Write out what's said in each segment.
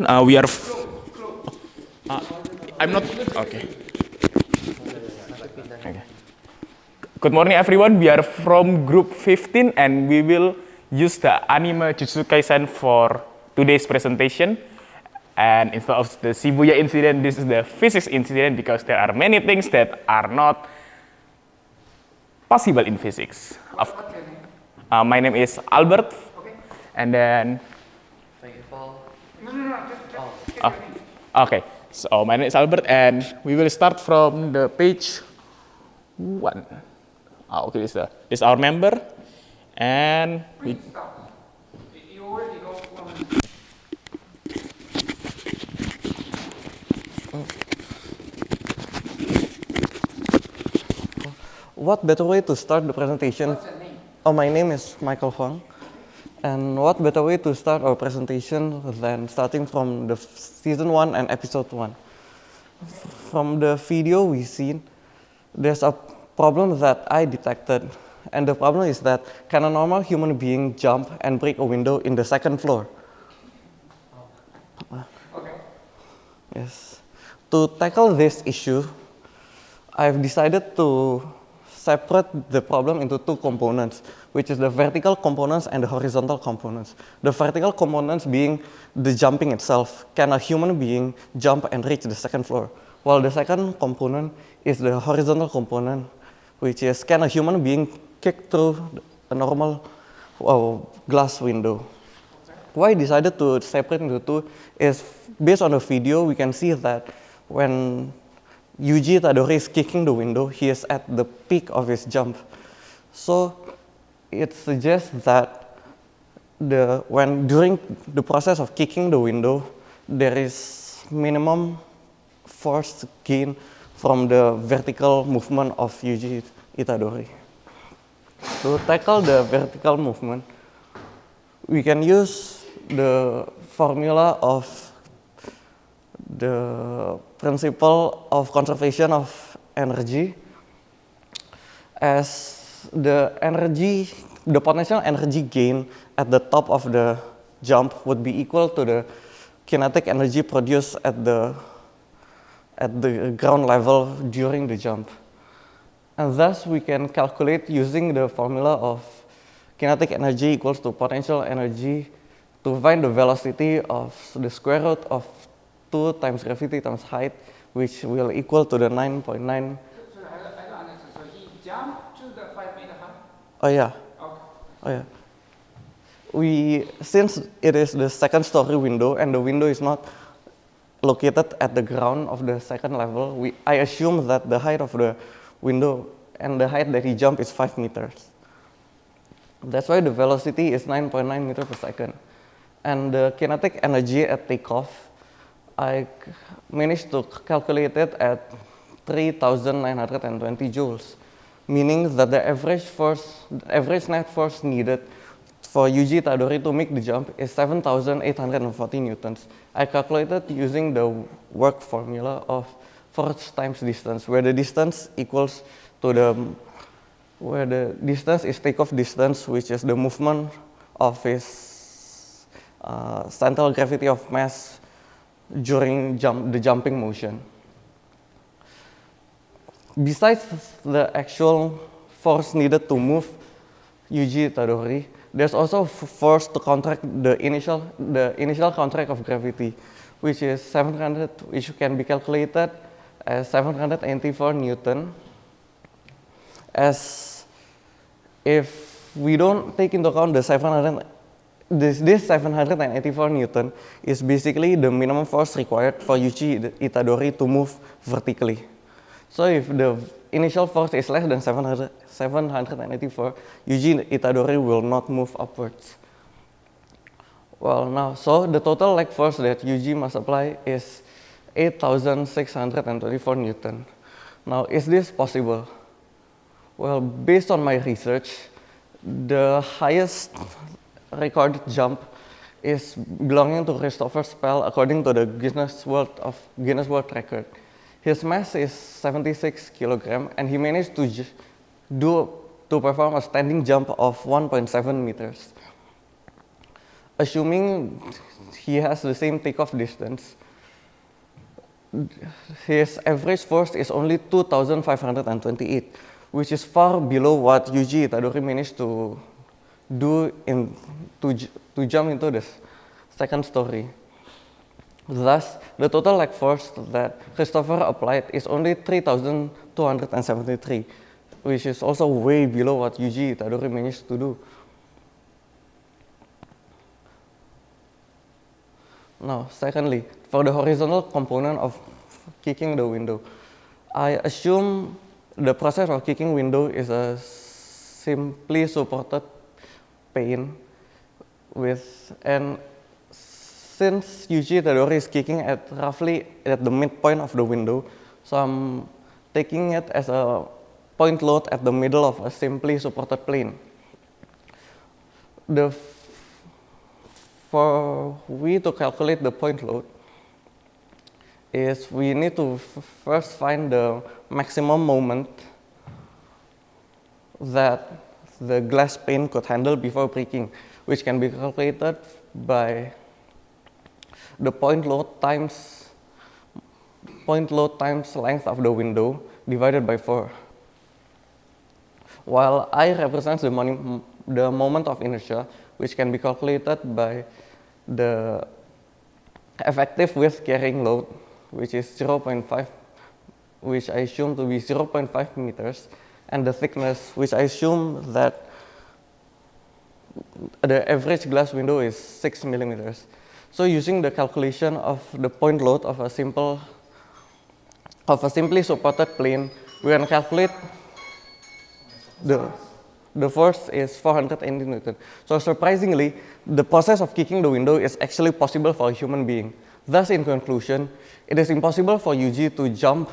We are. I'm not. Okay. Okay. Good morning, everyone. We are from group 15, and we will use the anime Jujutsu Kaisen for today's presentation. And instead of the Shibuya incident, this is the physics incident because there are many things that are not possible in physics. What's your name? My name is Albert. Okay. And then. No, just get your name. Okay, so my name is Albert, and we will start from the page 1. Okay, this is our member, and we. Please stop. You already go from. What better way to start the presentation? What's your name? Oh, my name is Michael Huang. And what better way to start our presentation than starting from the season 1 and episode 1? From the video we've seen, there's a problem that I detected. And the problem is that can a normal human being jump and break a window in the second floor? Okay. Yes. To tackle this issue, I've decided to separate the problem into two components, which is the vertical components and the horizontal components. The vertical components being the jumping itself. Can a human being jump and reach the second floor? While the second component is the horizontal component, which is can a human being kick through a normal glass window? Why I decided to separate into two is based on the video, we can see that when Yuji Itadori is kicking the window, he is at the peak of his jump. So it suggests that during the process of kicking the window, there is minimum force gain from the vertical movement of Yuji Itadori. To tackle the vertical movement, we can use the formula of the principle of conservation of energy, as the potential energy gain at the top of the jump would be equal to the kinetic energy produced at the ground level during the jump. And thus we can calculate using the formula of kinetic energy equals to potential energy to find the velocity of the square root of 2 times gravity times height, which will equal to the 9.9. So I don't understand. So he jumped to the 5-meter height? Oh yeah. Okay. Oh yeah. Since it is the second story window and the window is not located at the ground of the second level, I assume that the height of the window and the height that he jumped is 5 meters. That's why the velocity is 9.9 meters per second. And the kinetic energy at takeoff, I managed to calculate it at 3,920 joules, meaning that the average net force needed for Yuji Itadori to make the jump is 7,840 newtons. I calculated using the work formula of force times distance, where the distance equals to where the distance is takeoff distance, which is the movement of his central gravity of mass during the jumping motion. Besides the actual force needed to move Yuji Itadori, there's also force to contract the initial contract of gravity, which can be calculated as 784 Newton. As if we don't take into account the this 784 Newton is basically the minimum force required for Yuji Itadori to move vertically. So if the initial force is less than 784, Yuji Itadori will not move upwards. Well, so the total leg force that Yuji must apply is 8,624 Newton. Now, is this possible? Well, based on my research, the highest recorded jump is belonging to Christopher Spell according to the Guinness World Record. His mass is 76 kilograms, and he managed to perform a standing jump of 1.7 meters. assuming he has the same takeoff distance, his average force is only 2,528, which is far below what Yuji Itadori managed to do to jump into the second story. Thus, the total leg force that Christopher applied is only 3,273, which is also way below what Yuji Itadori managed to do. Now, secondly, for the horizontal component of kicking the window, I assume the process of kicking window is a simply supported pane since Yuji Itadori is kicking at roughly at the midpoint of the window, so I'm taking it as a point load at the middle of a simply supported plane. For we to calculate the point load is we need to first find the maximum moment that the glass pane could handle before breaking, which can be calculated by the point load times length of the window divided by 4. While I represents the moment of inertia, which can be calculated by the effective width carrying load, which is 0.5, which I assume to be 0.5 meters, and the thickness, which I assume that the average glass window is 6 millimeters. So using the calculation of the point load of a simply supported plane, we can calculate the force is 480 Newton. So surprisingly, the process of kicking the window is actually possible for a human being. Thus, in conclusion, it is impossible for Yuji to jump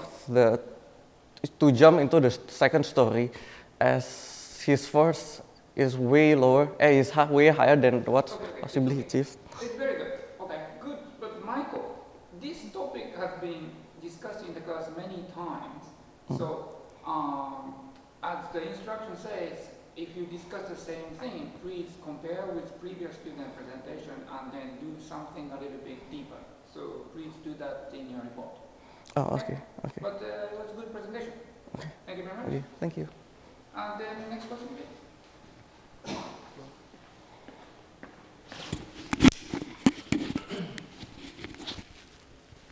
into the second story, as his force is way higher than what's possibly achieved. It's very good. Okay, good. But Michael, this topic has been discussed in the class many times. So, as the instruction says, if you discuss the same thing, please compare with previous student presentation and then do something a little bit deeper. So please do that in your report. Oh, okay. But it was a good presentation. Okay. Thank you very much. Okay, thank you. And then next question, please.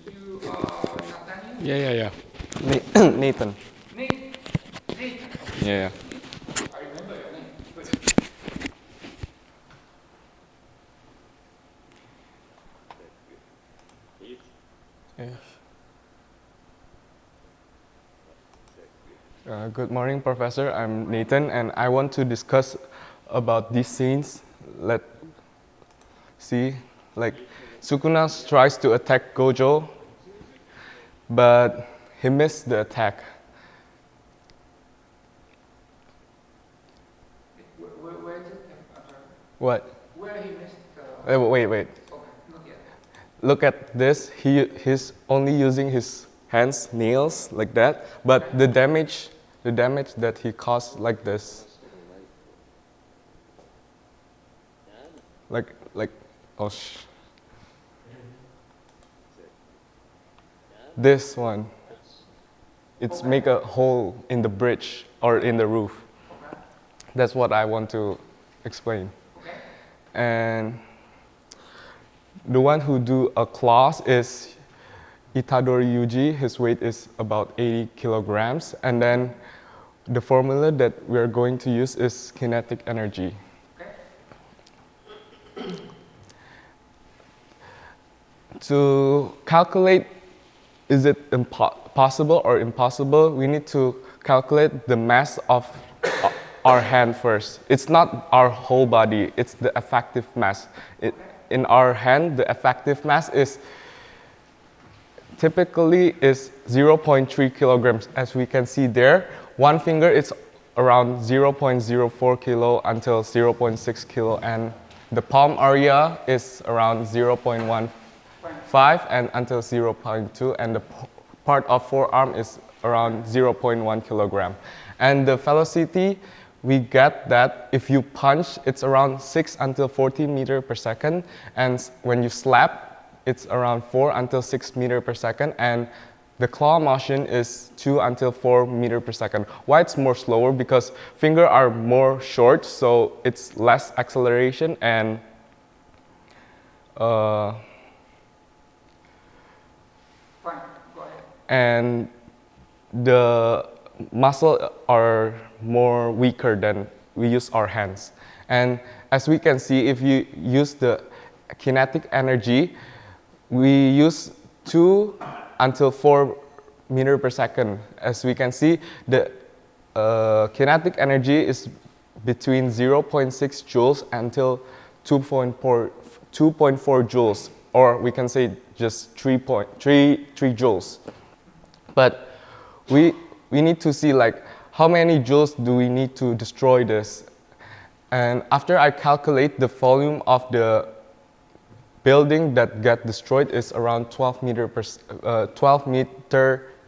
You are Nathaniel? Yeah. Nathan. Nathan. Yeah. I remember your name. Good. Good morning, Professor. I'm Nathan, and I want to discuss about these scenes. Let's see, like Sukuna tries to attack Gojo, but he missed the attack. Where is it? What? Where he missed? Wait. Okay, not yet. Look at this. He's only using his hands, nails like that, but the damage that he caused like this, like oh this one, it's make a hole in the bridge or in the roof. That's what I want to explain. And the one who do a claws is Itadori Yuji. His weight is about 80 kilograms. And then the formula that we're going to use is kinetic energy. To calculate, is it possible or impossible, we need to calculate the mass of our hand first. It's not our whole body, it's the effective mass. In our hand, the effective mass is typically 0.3 kilograms, as we can see there. One finger is around 0.04 kilo until 0.6 kilo, and the palm area is around 0.15 and until 0.2, and the part of forearm is around 0.1 kilogram. And the velocity we get that if you punch, it's around 6 until 14 meter per second, and when you slap, it's around 4 until 6 meter per second, and the claw motion is 2 until 4 meter per second. Why it's more slower? Because fingers are more short, so it's less acceleration, and Fine, go ahead. and the muscles are more weaker than we use our hands. And as we can see, if you use the kinetic energy, we use 2 until 4 meter per second. As we can see, the kinetic energy is between 0.6 joules until 2.4 joules, or we can say just 3 joules. But we need to see like how many joules do we need to destroy this. And after I calculate, the volume of the building that got destroyed is around 12 meter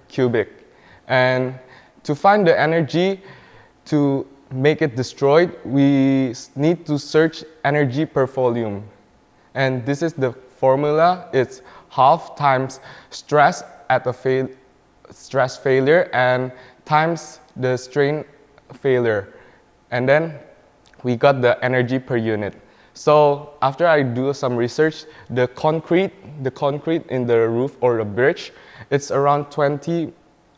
cubic. And to find the energy to make it destroyed, we need to search energy per volume. And this is the formula. It's half times stress at a stress failure and times the strain failure. And then we got the energy per unit. So after I do some research, the concrete in the roof or the bridge, it's around 20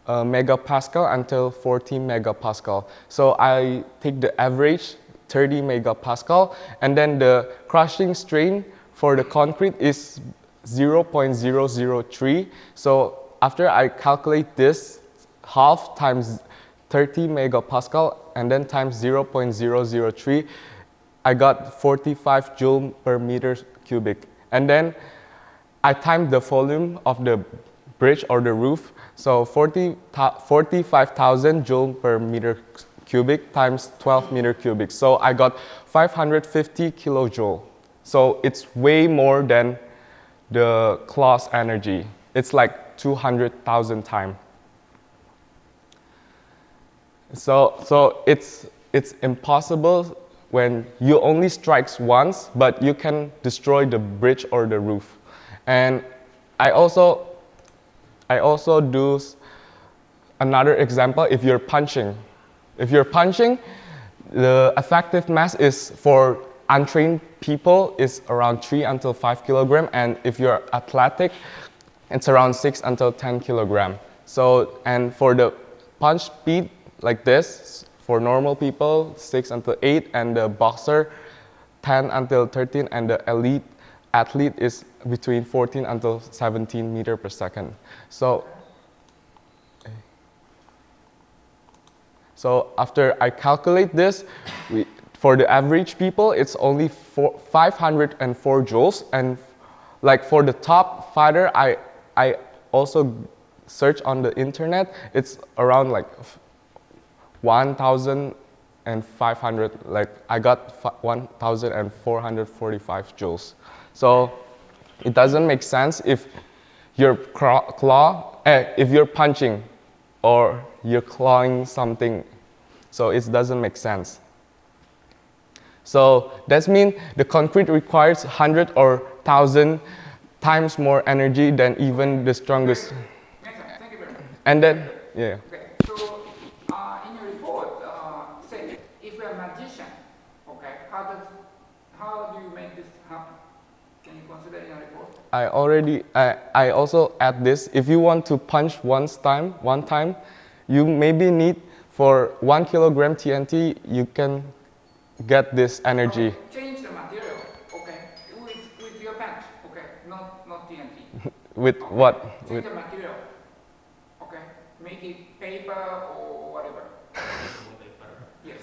megapascal until 40 megapascal. So I take the average 30 megapascal, and then the crushing strain for the concrete is 0.003. So after I calculate this, half times 30 megapascal and then times 0.003, I got 45 joule per meter cubic. And then I timed the volume of the bridge or the roof. So 45,000 joule per meter cubic times 12 meter cubic. So I got 550 kilojoule. So it's way more than the claw's energy. It's like 200,000 times. So it's impossible when you only strikes once, but you can destroy the bridge or the roof. And I also do another example. If you're punching, the effective mass is for untrained people is around 3 until 5 kilogram, and if you're athletic, it's around 6 until 10 kilogram. So, and for the punch speed like this, for normal people, 6 until 8, and the boxer, 10 until 13, and the elite athlete is between 14 until 17 meter per second. So after I calculate this, for the average people, it's only 504 joules. And like for the top fighter, I also search on the internet, it's around like 1,500, like I got 1,445 joules. So it doesn't make sense if you're if you're punching or you're clawing something. So it doesn't make sense. So that means the concrete requires 100 or 1,000 times more energy than even the strongest. Thank you very much. And then, yeah. Okay, so in your report, say if you're a magician, okay, how do you make this happen? Can you consider in your report? I also add this. If you want to punch one time, you maybe need for 1 kilogram TNT, you can get this energy. Okay, change the material, okay, with your punch, okay, not TNT. With Okay. what? Change the material, okay, make it paper or whatever. Yes.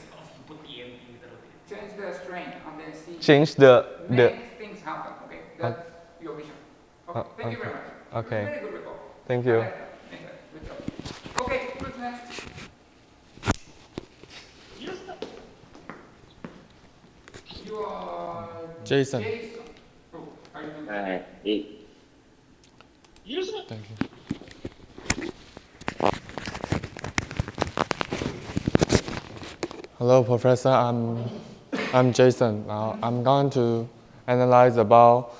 Change the strain and then see. Change the Make things happen, okay, that's your vision. Okay, thank you very much. Okay. Very good report. Thank you. I like that. Good job. Okay, who's next? You are Jason. Oh, are you doing Thank you. Hello, Professor. I'm Jason. Now I'm going to analyze about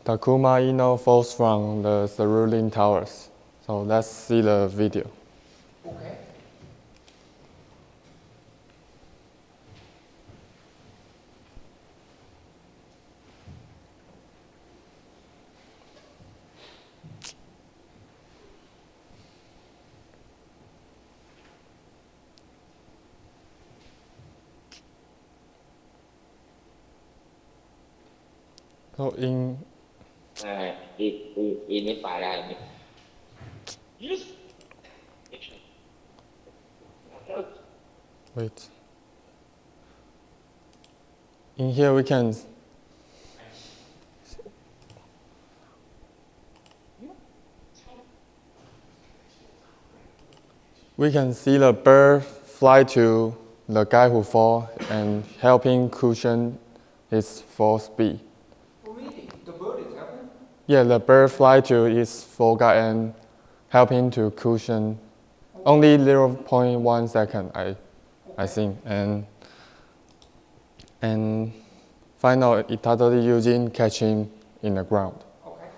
Takuma Ino falls from the Cerulean Towers. So let's see the video. Okay. So in อีนี่ปลาได้ไหม wait. In here we can see the bird fly to the guy who fall and helping cushion his fall speed. Oh, really? The bird is helping? Yeah, the bird fly to his fall guy and helping to cushion only 0.1 second, I think, and final it totally using catching in the ground. Okay.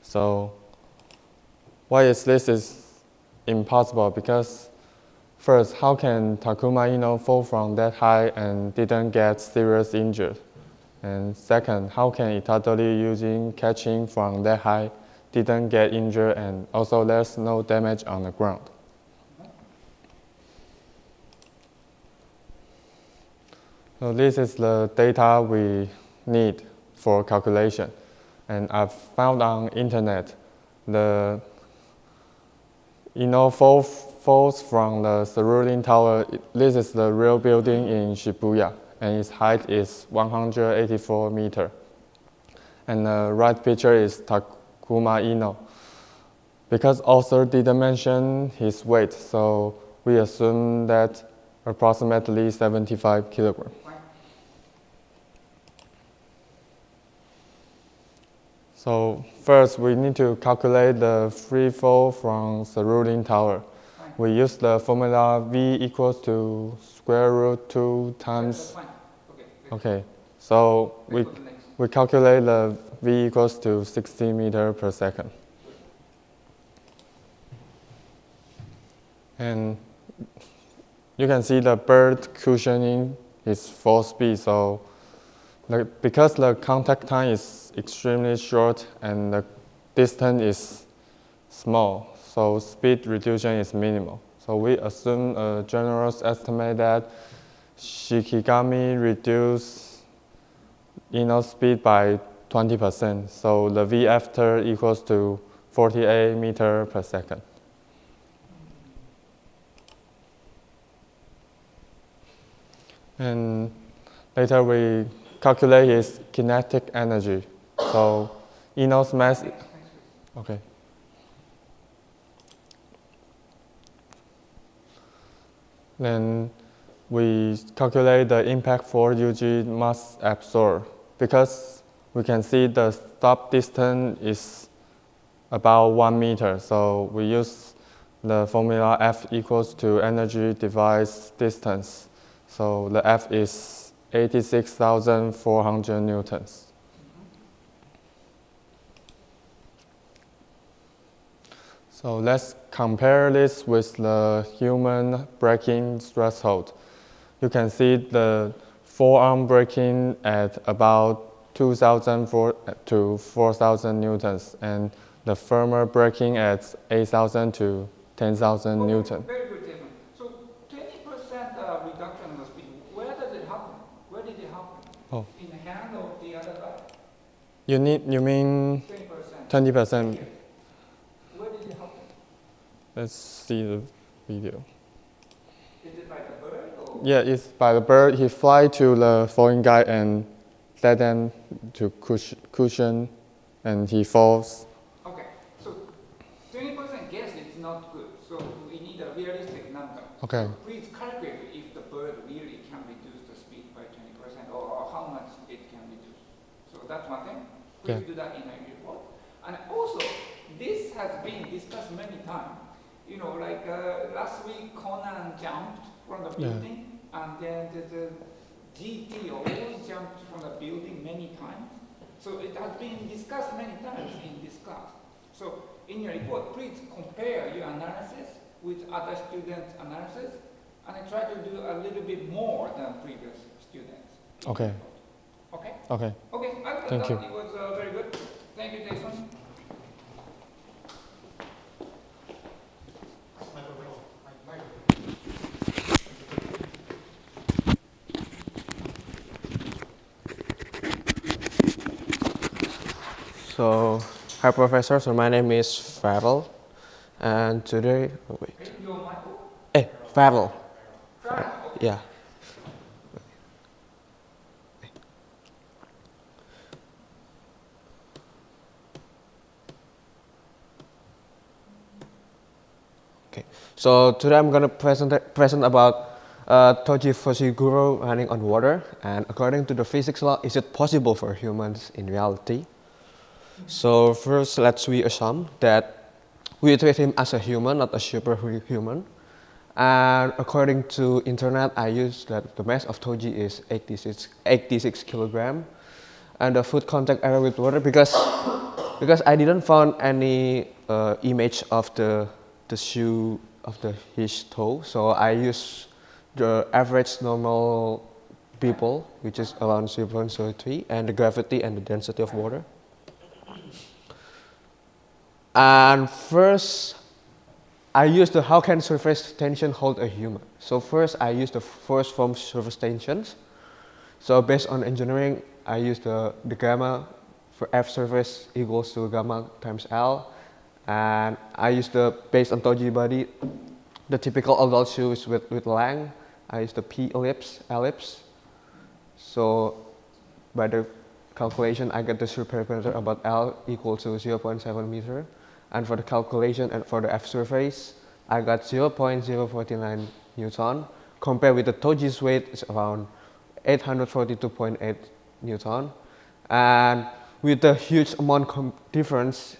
So why is this is impossible? Because first, how can Takuma Ino fall from that high and didn't get serious injured? And second, how can Itadori using catching from that high didn't get injured and also there's no damage on the ground? So this is the data we need for calculation. And I've found on internet the Ino falls from the Cerulean Tower. This is the real building in Shibuya, and its height is 184 meters. And the right picture is Takuma Ino. Because author didn't mention his weight, so we assume that approximately 75 kilograms. So first, we need to calculate the free fall from Cerulean Tower. We use the formula V equals to square root 2 times. Okay, so we calculate the V equals to 60 meters per second. And you can see the bird cushioning his fall speed. So because the contact time is extremely short and the distance is small, so speed reduction is minimal. So we assume a generous estimate that Shikigami reduced Ino speed by 20%. So the V after equals to 48 meters per second. And later we calculate his kinetic energy. So Ino's mass, okay. Then we calculate the impact force UG must absorb because we can see the stop distance is about 1 meter. So we use the formula F equals to energy divided distance. So the F is 86,400 newtons. So let's compare this with the human braking threshold. You can see the forearm braking at about 2,000 to 4,000 newtons and the firmer braking at 8,000 to 10,000 newtons. Very good, Jason. So 20% reduction in the speed, where does it happen? Where did it happen? Oh. In the hand of the other guy? You mean 20%? 20%? Where did it happen? Let's see the video. Is it by the bird or? Yeah, it's by the bird. He fly to the falling guy and let them to cushion and he falls. Okay, so 20% guess it's not good. So we need a realistic number. Okay. So please calculate if the bird really can reduce the speed by 20% or how much it can reduce. So that's one thing. Please do that in a report. And also, this has been discussed many times. You know, like last week Conan jumped from the building and then the GT always jumped from the building many times. So it has been discussed many times in this class. So in your report, please compare your analysis with other students' analysis, and I try to do a little bit more than previous students. Okay. Okay? Okay. Okay, I thought Thank you. it was very good. Thank you, Jason. So, hi professor, so my name is Farrell, and today, oh wait, Hey, you're Michael? Farrell, Right. yeah. Okay, so today I'm gonna present about Toji Fushiguro running on water, and according to the physics law, is it possible for humans in reality? So first, let's we assume that we treat him as a human, not a superhuman. And according to internet, I use that the mass of Toji is 86 kilogram, and the foot contact area with water because I didn't find any image of the shoe of his toe, so I use the average normal people, which is around 0.03, and the gravity and the density of water. And first, I use the how can surface tension hold a human. So first, I use the force from surface tensions. So based on engineering, I use the gamma for F surface equals to gamma times L. And I use based on Toji body, the typical adult shoes with length. I use the P ellipse. So by the calculation, I get the surface perimeter about L equal to 0.7 meter. And for the calculation and for the F surface, I got 0.049 Newton. Compared with the Toji's weight, it's around 842.8 Newton. And with the huge amount difference,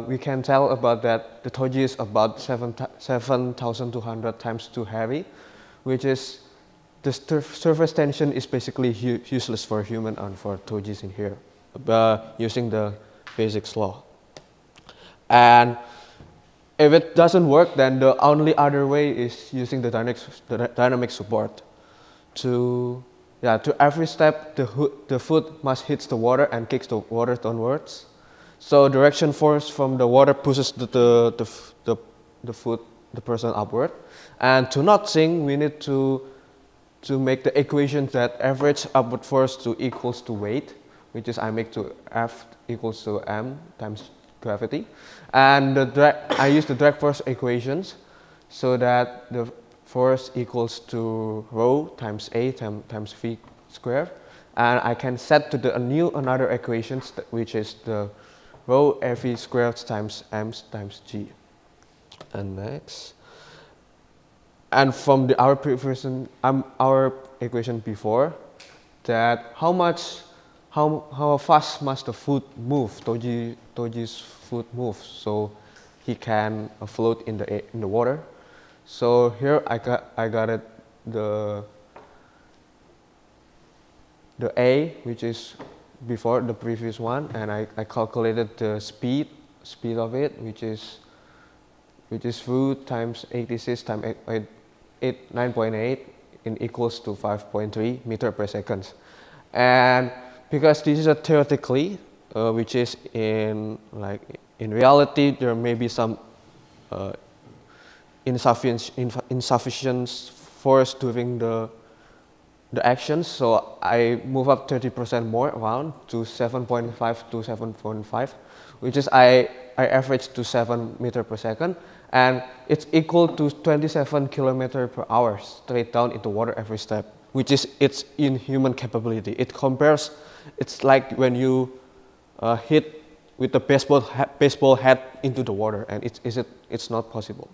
we can tell about that the Toji is about 7,200 times too heavy, which is the surface tension is basically useless for human and for Tojis in here, using the physics law. And if it doesn't work, then the only other way is using the dynamic support. To every step, the foot must hit the water and kicks the water downwards. So direction force from the water pushes the foot, the person upward. And to not sink, we need to make the equation that average upward force to equals to weight, which is I make to F equals to M times gravity. And I use the drag force equations so that the force equals to rho times A times V squared. And I can set to the another equations, which is the rho FV squared times M times G. And next. And from our equation before, that how fast must the foot move, Toji's foot move, so he can float in the water. So here I got it the A, which is before the previous one, and I calculated the speed of it, which is rho times 86 times 9.8 in equals to 5.3 meter per second. And because this is a theoretically, which is in reality, there may be some insufficient force during the actions. So I move up 30% more around to 7.5 to 7.5, which is I average to 7 meter per second. And it's equal to 27 kilometer per hour straight down into water every step, which is its inhuman capability. It's like when you hit with the baseball head into the water, and it's not possible.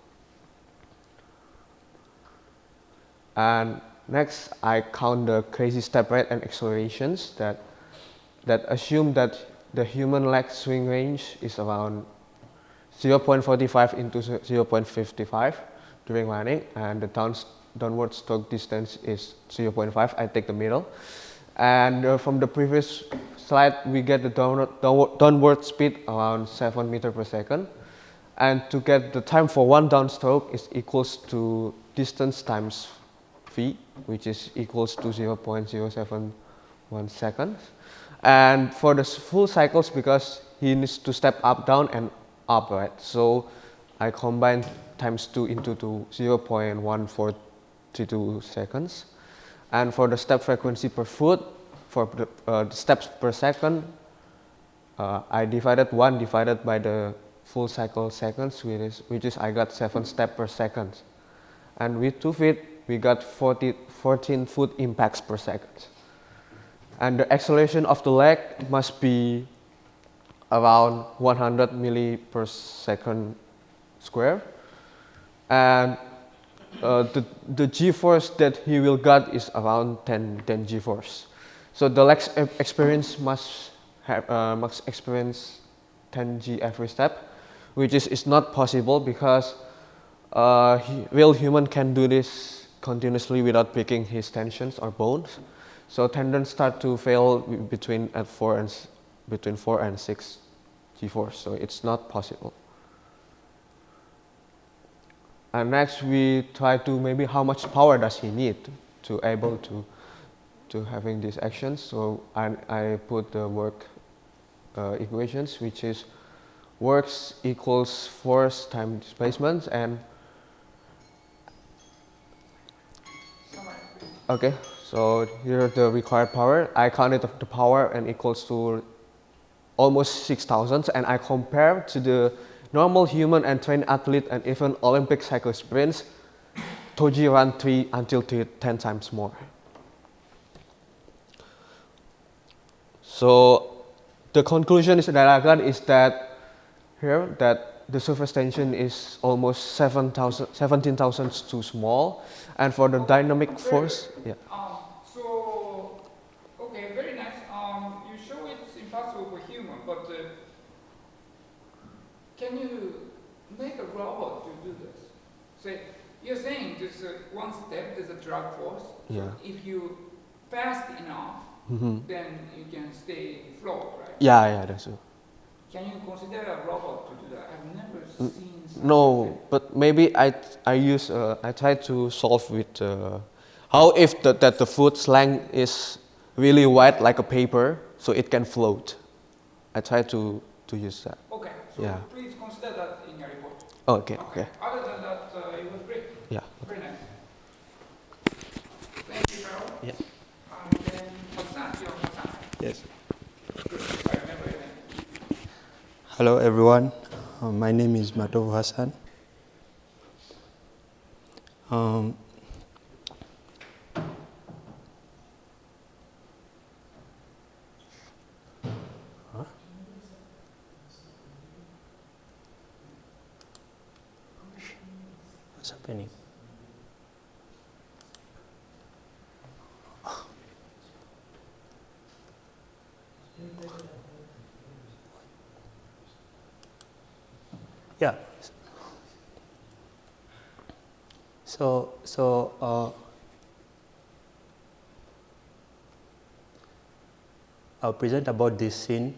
And next, I count the crazy step rate and accelerations that assume that the human leg swing range is around 0.45 into 0.55 during running, and the downward stroke distance is 0.5. I take the middle. And from the previous slide, we get the downward speed around 7 meters per second. And to get the time for one downstroke is equals to distance times v, which is equals to 0.071 seconds. And for the full cycles, because he needs to step up, down, and up, right? So I combine times 2 into 0.1432 seconds. And for the step frequency per foot, for the steps per second, I divided 1 divided by the full cycle seconds, which is I got 7 steps per second. And with 2 feet, we got 14 foot impacts per second. And the acceleration of the leg must be around 100 milli per second square. And the g-force that he will get is around 10 g-force. So the leg experience must experience 10 g every step, which is not possible because real human can do this continuously without breaking his tensions or bones. So tendons start to fail between 4 and 6 g-force. So it's not possible. And next we try to maybe how much power does he need to able to having these actions. So I put the work equations, which is works equals force times displacement. And okay, so here are the required power. I counted the power and equals to almost 6,000, and I compare to the normal human and trained athlete and even Olympic cycle sprints. Toji run 3 until 10 times more. So the conclusion is that I got is that here that the surface tension is almost 17,000 too small, and for the dynamic force, yeah. So, okay, very nice. You show it's impossible for human, but can you make a robot to do this? Say, you're saying there's one step, there's a drag force. Yeah. So if you fast enough, then you can stay afloat, right? Yeah, that's it. Can you consider a robot to do that? I've never seen something. No, but maybe I try to solve with how if that the foot's length is really wide like a paper, so it can float. I try to use that. Okay, so Yeah. please consider that in your report. Okay. Other than that, it was great. Yeah. Very nice. Thank you, Carol. Yeah. And then Hassan, you're Hassan. Yes. Good. I remember your name. Hello everyone, my name is Matov Hassan. What's happening? Yeah. I'll present about this scene.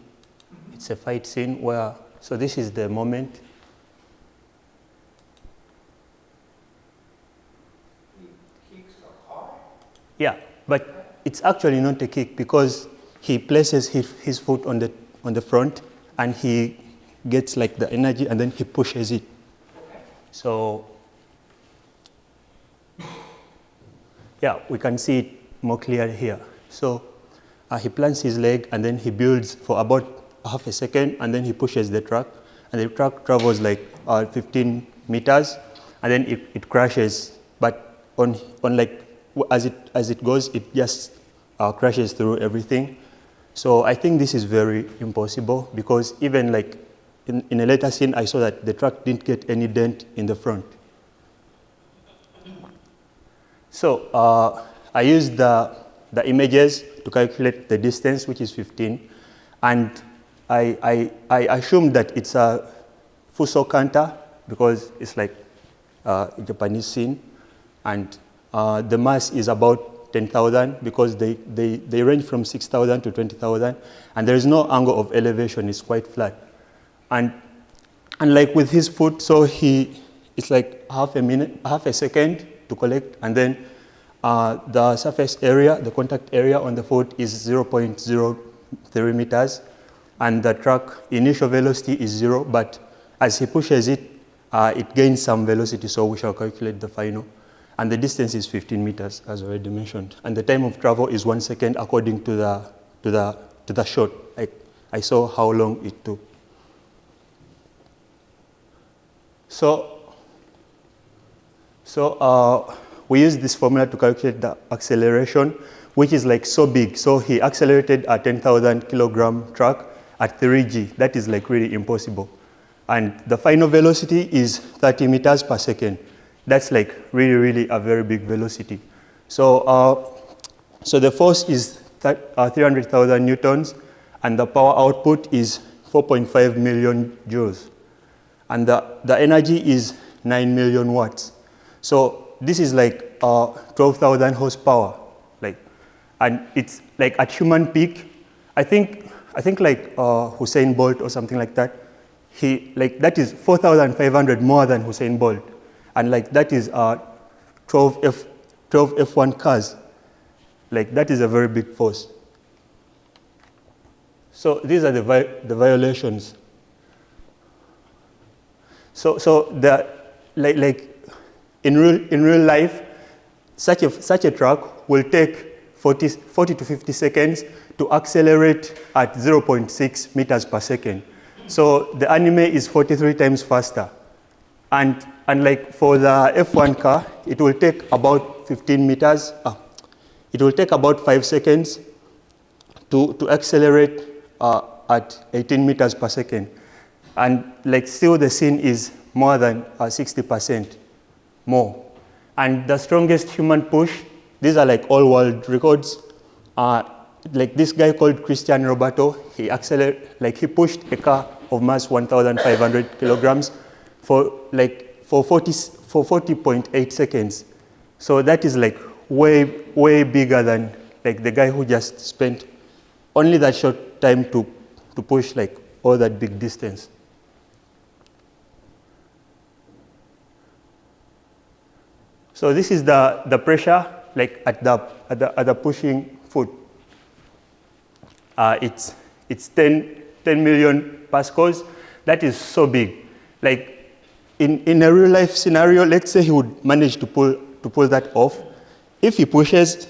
It's a fight scene where, so this is the moment. He kicks a car. Yeah, but it's actually not a kick because he places his foot on the front and he gets like the energy and then he pushes it. So yeah, we can see it more clearly here. So he plants his leg and then he builds for about half a second and then he pushes the truck and the truck travels like 15 meters and then it crashes. But on like as it goes, it just crashes through everything. So I think this is very impossible because even like in a later scene, I saw that the truck didn't get any dent in the front. So I used the images to calculate the distance, which is 15, and I assumed that it's a Fuso Kanta because it's like a Japanese scene, and the mass is about 10,000 because they range from 6,000 to 20,000, and there is no angle of elevation, it's quite flat. And like with his foot, so it's like half a second to collect, and then the surface area, the contact area on the foot is 0.03 meters, and the truck initial velocity is 0, but as he pushes it, it gains some velocity, so we shall calculate the final. And the distance is 15 meters, as already mentioned. And the time of travel is 1 second according to the shot. I saw how long it took. So we use this formula to calculate the acceleration, which is like so big. So he accelerated a 10,000 kilogram truck at 3g. That is like really impossible. And the final velocity is 30 meters per second. That's like really a very big velocity. So the force is 300,000 newtons, and the power output is 4.5 million joules. And the energy is 9 million watts. So this is like 12,000 horsepower. And it's like at human peak, I think like Usain Bolt or something like that, that is 4,500 more than Usain Bolt. And like that is 12 F1 cars. Like that is a very big force. So these are the violations. So like in real life, such a truck will take 40 to 50 seconds to accelerate at 0.6 meters per second. So the anime is 43 times faster. And like for the F1 car, it will take about 15 meters. It will take about 5 seconds to accelerate at 18 meters per second. And like still the scene is more than 60% more. And the strongest human push, these are like all world records. Like this guy called Christian Roberto, he pushed a car of mass 1,500 kilograms for 40.8 seconds. So that is like way bigger than like the guy who just spent only that short time to push like all that big distance. So this is the pressure like at the pushing foot. It's 10 million pascals. That is so big. Like in a real life scenario, let's say he would manage to pull that off. If he pushes,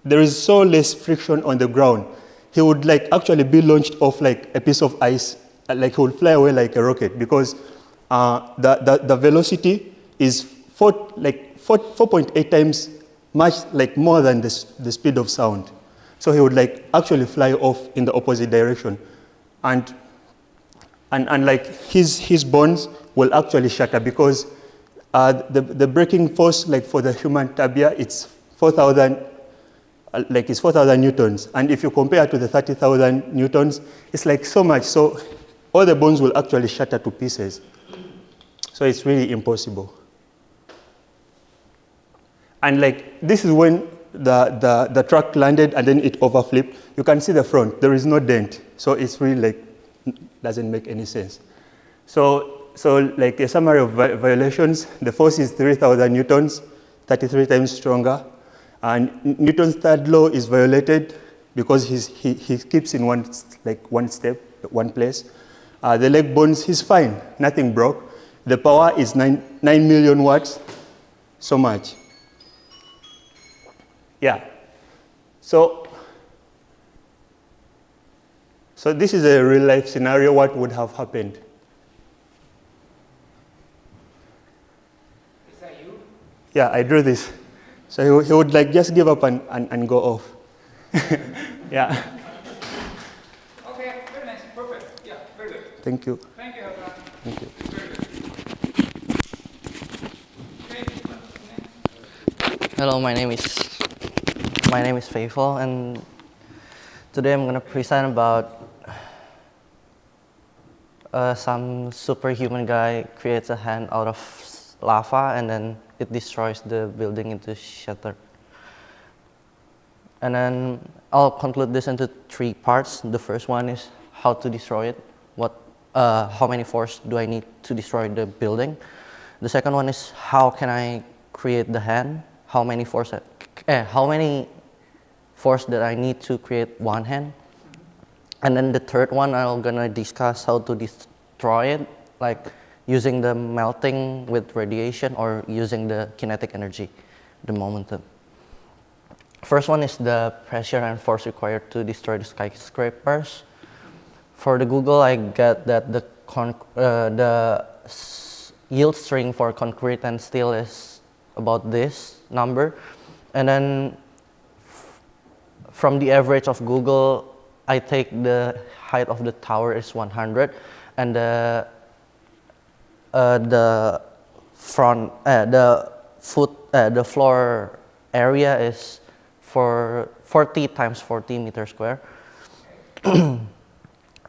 there is so less friction on the ground. He would like actually be launched off like a piece of ice. Like he would fly away like a rocket because the velocity is 4.8 times much like more than the speed of sound. So he would like actually fly off in the opposite direction, and like his bones will actually shatter because the braking force like for the human tibia it's 4,000 newtons, and if you compare to the 30,000 newtons, it's like so much. So all the bones will actually shatter to pieces. So it's really impossible. And like this is when the truck landed and then it overflipped. You can see the front. There is no dent. So it's really like doesn't make any sense. So like a summary of violations, the force is 3,000 newtons, 33 times stronger. And Newton's third law is violated because he keeps in one place. The leg bones, he's fine, nothing broke. The power is 9 million watts, so much. Yeah. So this is a real life scenario, what would have happened? Is that you? Yeah, I drew this. So he would like just give up and go off. Yeah. Okay, very nice, perfect. Yeah, very good. Thank you. Thank you, Hassan. Thank you. Very good. Okay, next. Hello, my name is Faithful, and today I'm gonna present about some superhuman guy creates a hand out of lava and then it destroys the building into shatter. And then I'll conclude this into 3 parts. The first one is how to destroy it. How many force do I need to destroy the building? The second one is how can I create the hand? How many force that I need to create one hand? And then the third one, I'm gonna discuss how to destroy it, like using the melting with radiation or using the kinetic energy, the momentum. First one is the pressure and force required to destroy the skyscrapers. For the Google, I get that the yield string for concrete and steel is about this number. And then from the average of Google, I take the height of the tower is 100, and the floor area is for 40 times 40 meters square.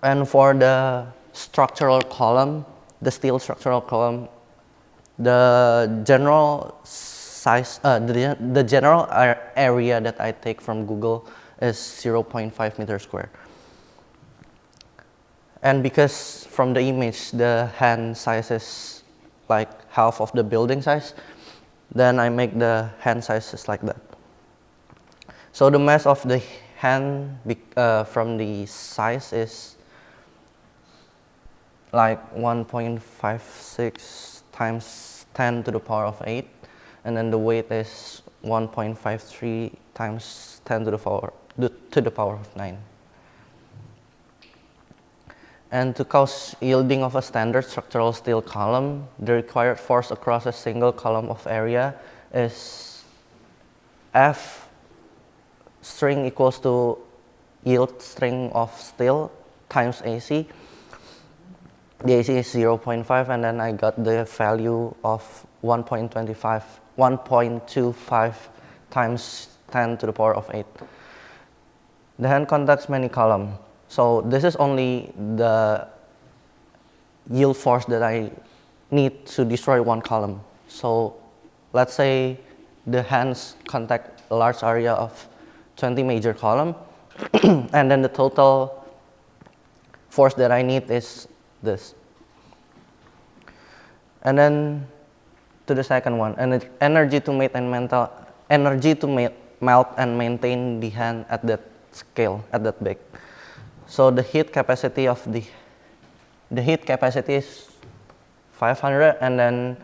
And for the structural column, the steel structural column, the general size, the general area that I take from Google is 0.5 meters square. And because from the image, the hand size is like half of the building size, then I make the hand sizes like that. So the mass of the hand from the size is like 1.56 times 10 to the power of 8, and then the weight is 1.53 times 10 to the power of 9. And to cause yielding of a standard structural steel column, the required force across a single column of area is F string equals to yield string of steel times AC. The AC is 0.5, and then I got the value of 1.25 times 10 to the power of 8. The hand conducts many columns. So this is only the yield force that I need to destroy one column. So let's say the hands contact a large area of 20 major column, and then the total force that I need is this. And then to the second one, and energy to melt and maintain the hand at that scale, at that big. So the heat capacity of the heat capacity is 500, and then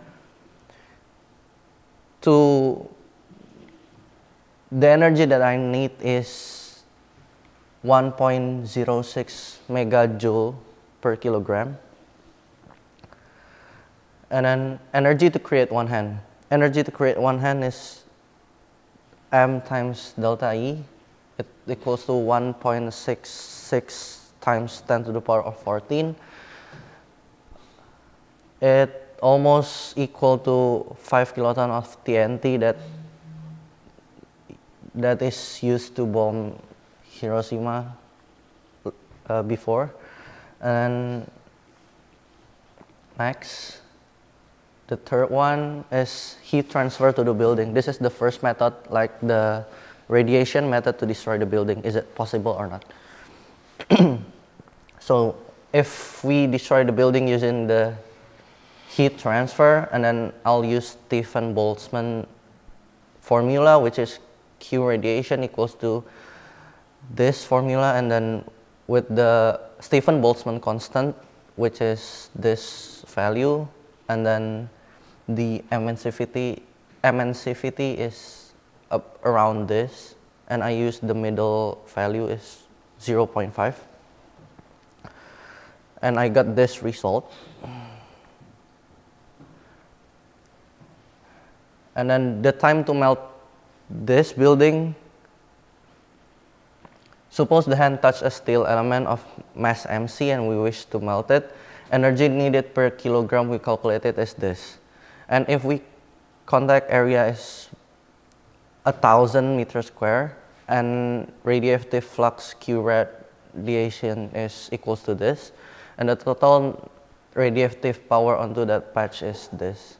the energy that I need is 1.06 megajoule per kilogram. And then energy to create one hand. Energy to create one hand is M times delta E. It equals to 1.66 times 10 to the power of 14. It almost equal to 5 kiloton of TNT that is used to bomb Hiroshima before. And next, the third one is heat transfer to the building. This is the first method, like the radiation method to destroy the building. Is it possible or not? So if we destroy the building using the heat transfer, and then I'll use Stephen Boltzmann formula, which is Q radiation equals to this formula, and then with the Stephen Boltzmann constant, which is this value, and then the emissivity is up around this, and I use the middle value is 0.5, and I got this result. And then the time to melt this building, suppose the hand touched a steel element of mass mc and we wish to melt it. Energy needed per kilogram we calculated is this. And if we contact area is 1,000 meters square, and radioactive flux Q radiation is equals to this, and the total radioactive power onto that patch is this.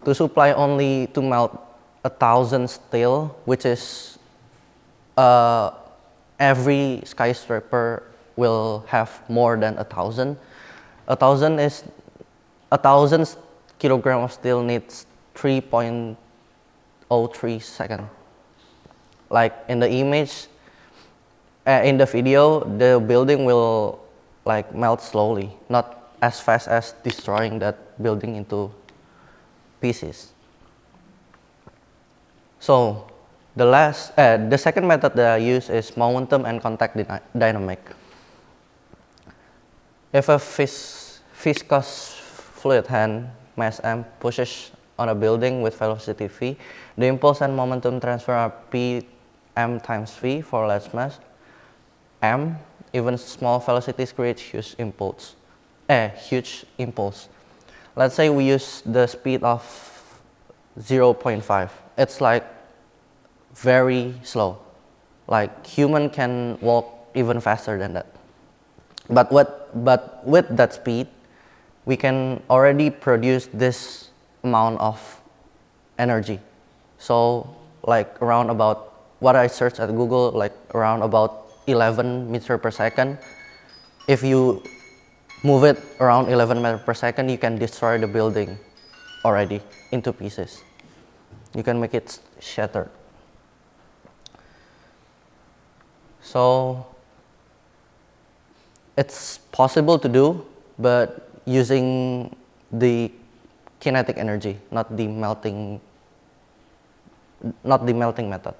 to supply only to melt 1,000 steel, which is every skyscraper will have more than 1,000. 1,000 kilogram of steel needs 3.03 seconds. Like in the image, in the video, the building will like melt slowly, not as fast as destroying that building into pieces. So the second method that I use is momentum and contact dynamic. If a viscous fluid hand, mass m, pushes on a building with velocity v, the impulse and momentum transfer are p m times v for large mass. M, even small velocities create huge impulse. Let's say we use the speed of 0.5. It's like very slow. Like human can walk even faster than that. But with that speed, we can already produce this amount of energy. So like around about what I searched at Google, like around about 11 meters per second. If you move it around 11 meters per second, you can destroy the building already into pieces. You can make it shattered. So it's possible to do, but using the kinetic energy, not the melting method.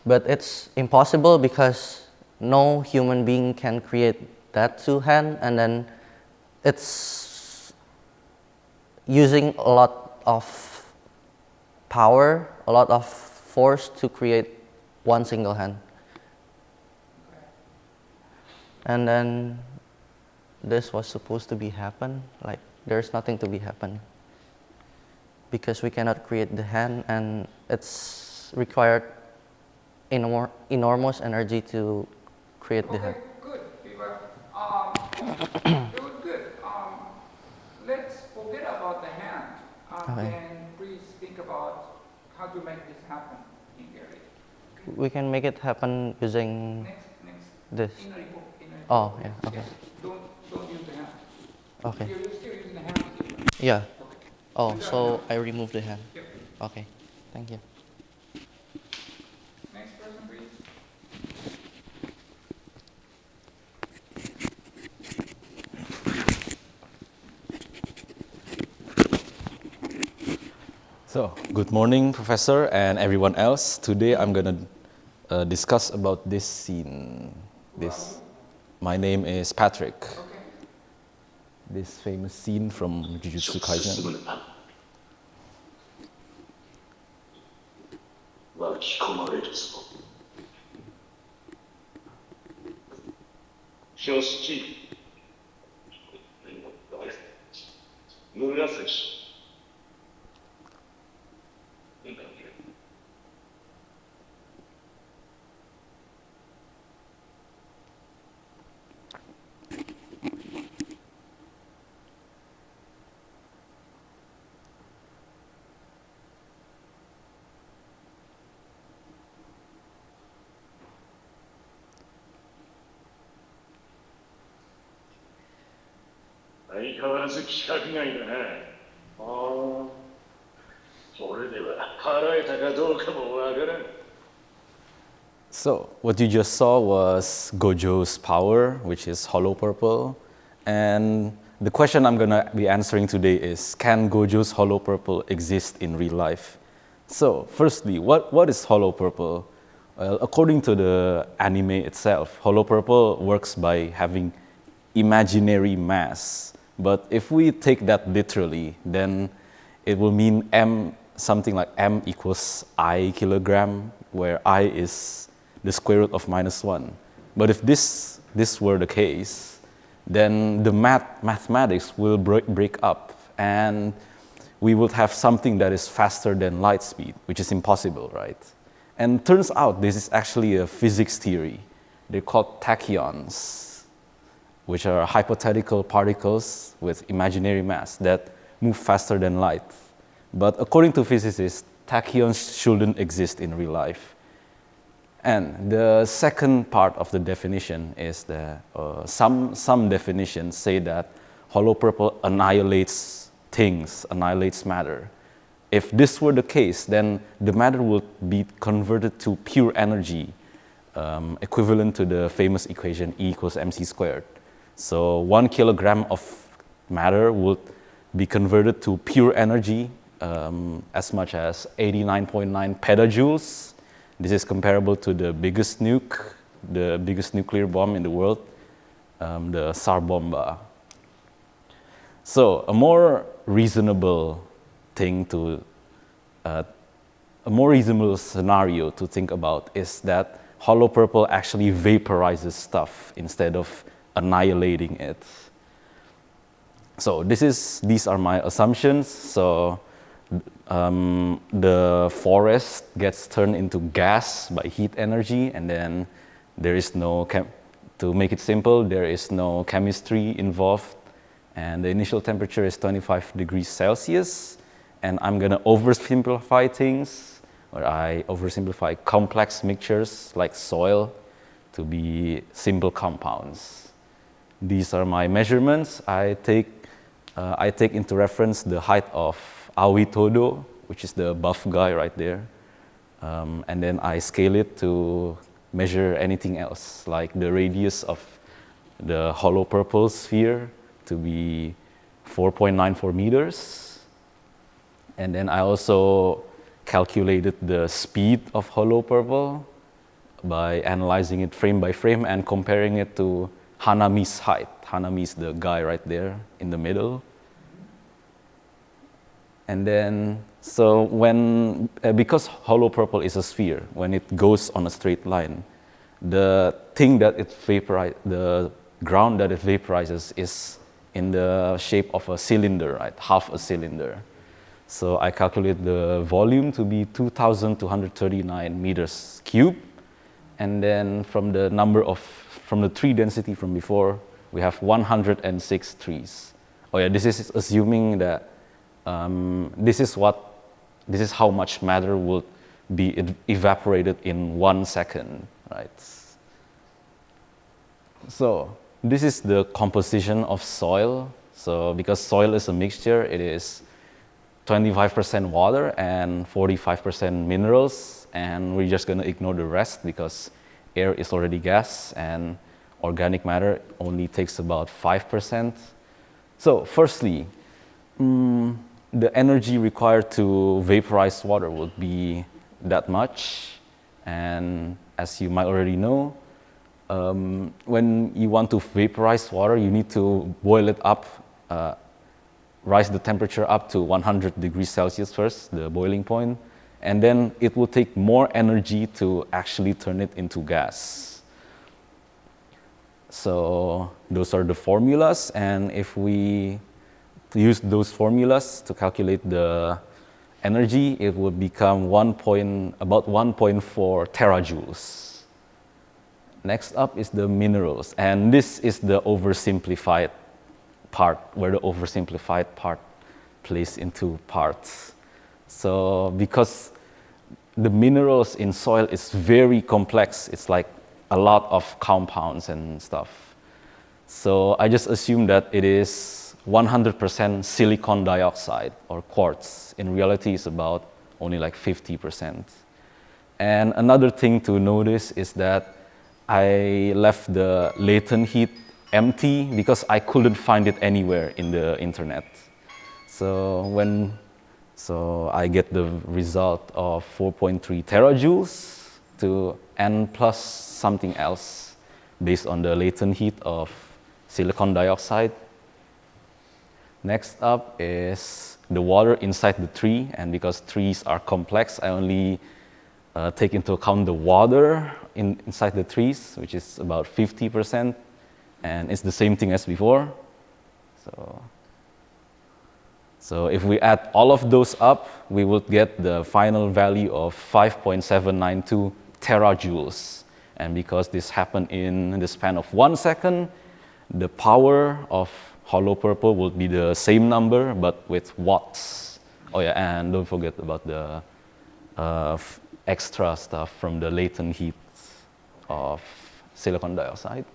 But it's impossible because no human being can create that two-hand, and then it's using a lot of power, a lot of force to create one single hand. And then this was supposed to be happen, like there's nothing to be happen because we cannot create the hand, and it's required enormous energy to create the hand. Good, Viva. It was good. Let's forget about the hand and please think about how to make this happen in reality. We can make it happen using Next. this. Inner equal. Oh, yeah, okay. Don't use the hand. Okay. You're still using the hand. Yeah. Okay. Oh, so I remove the hand. Yep. Okay, thank you. Next person, please. So, good morning, Professor and everyone else. Today I'm going to discuss about this scene. My name is Patrick. Okay. This famous scene from Jujutsu Kaisen. 巻き込まれるぞ。標識。紫。相変わらず規格外だな。それでは払えたかどうかもわからん。 So, what you just saw was Gojo's power, which is hollow purple. And the question I'm going to be answering today is, can Gojo's hollow purple exist in real life? So, firstly, what is hollow purple? Well, according to the anime itself, hollow purple works by having imaginary mass. But if we take that literally, then it will mean something like m equals I kilogram, where I is the square root of -1. But if this were the case, then the mathematics will break up, and we would have something that is faster than light speed, which is impossible, right? And turns out this is actually a physics theory. They're called tachyons. which are hypothetical particles with imaginary mass that move faster than light. But according to physicists, tachyons shouldn't exist in real life. And the second part of the definition is that some definitions say that hollow purple annihilates things, annihilates matter. If this were the case, then the matter would be converted to pure energy, equivalent to the famous equation E equals mc squared. So 1 kilogram of matter would be converted to pure energy, as much as 89.9 petajoules. This is comparable to the biggest nuke, the biggest nuclear bomb in the world, the Tsar Bomba. So a more reasonable thing to, a more reasonable scenario to think about is that hollow purple actually vaporizes stuff instead of annihilating it. So these are my assumptions. So the forest gets turned into gas by heat energy, and then there is no, to make it simple, there is no chemistry involved, and the initial temperature is 25 degrees Celsius, and I'm gonna oversimplify things, or I oversimplify complex mixtures like soil to be simple compounds. These are my measurements. I take into reference the height of Awi Todo, which is the buff guy right there. And then I scale it to measure anything else, like the radius of the hollow purple sphere to be 4.94 meters. And then I also calculated the speed of hollow purple by analyzing it frame by frame and comparing it to Hanami's height. Hanami is the guy right there in the middle. And then, so when, because hollow purple is a sphere, when it goes on a straight line, the thing that it vaporizes, the ground that it vaporizes is in the shape of a cylinder, right? Half a cylinder. So I calculate the volume to be 2,239 meters cubed. And then from the from the tree density from before, we have 106 trees. Oh yeah, this is assuming that this is how much matter would be evaporated in 1 second, right? So this is the composition of soil. So because soil is a mixture, it is 25% water and 45% minerals, and we're just gonna ignore the rest because air is already gas and organic matter only takes about 5%. So firstly, the energy required to vaporize water would be that much. And as you might already know, when you want to vaporize water, you need to boil it up, rise the temperature up to 100 degrees Celsius first, the boiling point, and then it will take more energy to actually turn it into gas. So those are the formulas, and if we use those formulas to calculate the energy, it would become about 1.4 terajoules. Next up is the minerals, and this is the oversimplified part, where the oversimplified part plays into parts. So because the minerals in soil is very complex, it's like a lot of compounds and stuff. So I just assume that it is 100% silicon dioxide or quartz. In reality, it's about only like 50%. And another thing to notice is that I left the latent heat empty because I couldn't find it anywhere in the internet. So I get the result of 4.3 terajoules to N plus something else based on the latent heat of silicon dioxide. Next up is the water inside the tree, and because trees are complex, I only take into account the water inside the trees, which is about 50%, and it's the same thing as before. So if we add all of those up, we would get the final value of 5.792 terajoules. And because this happened in the span of 1 second, the power of hollow purple would be the same number, but with watts. Oh yeah, and don't forget about the extra stuff from the latent heat of silicon dioxide.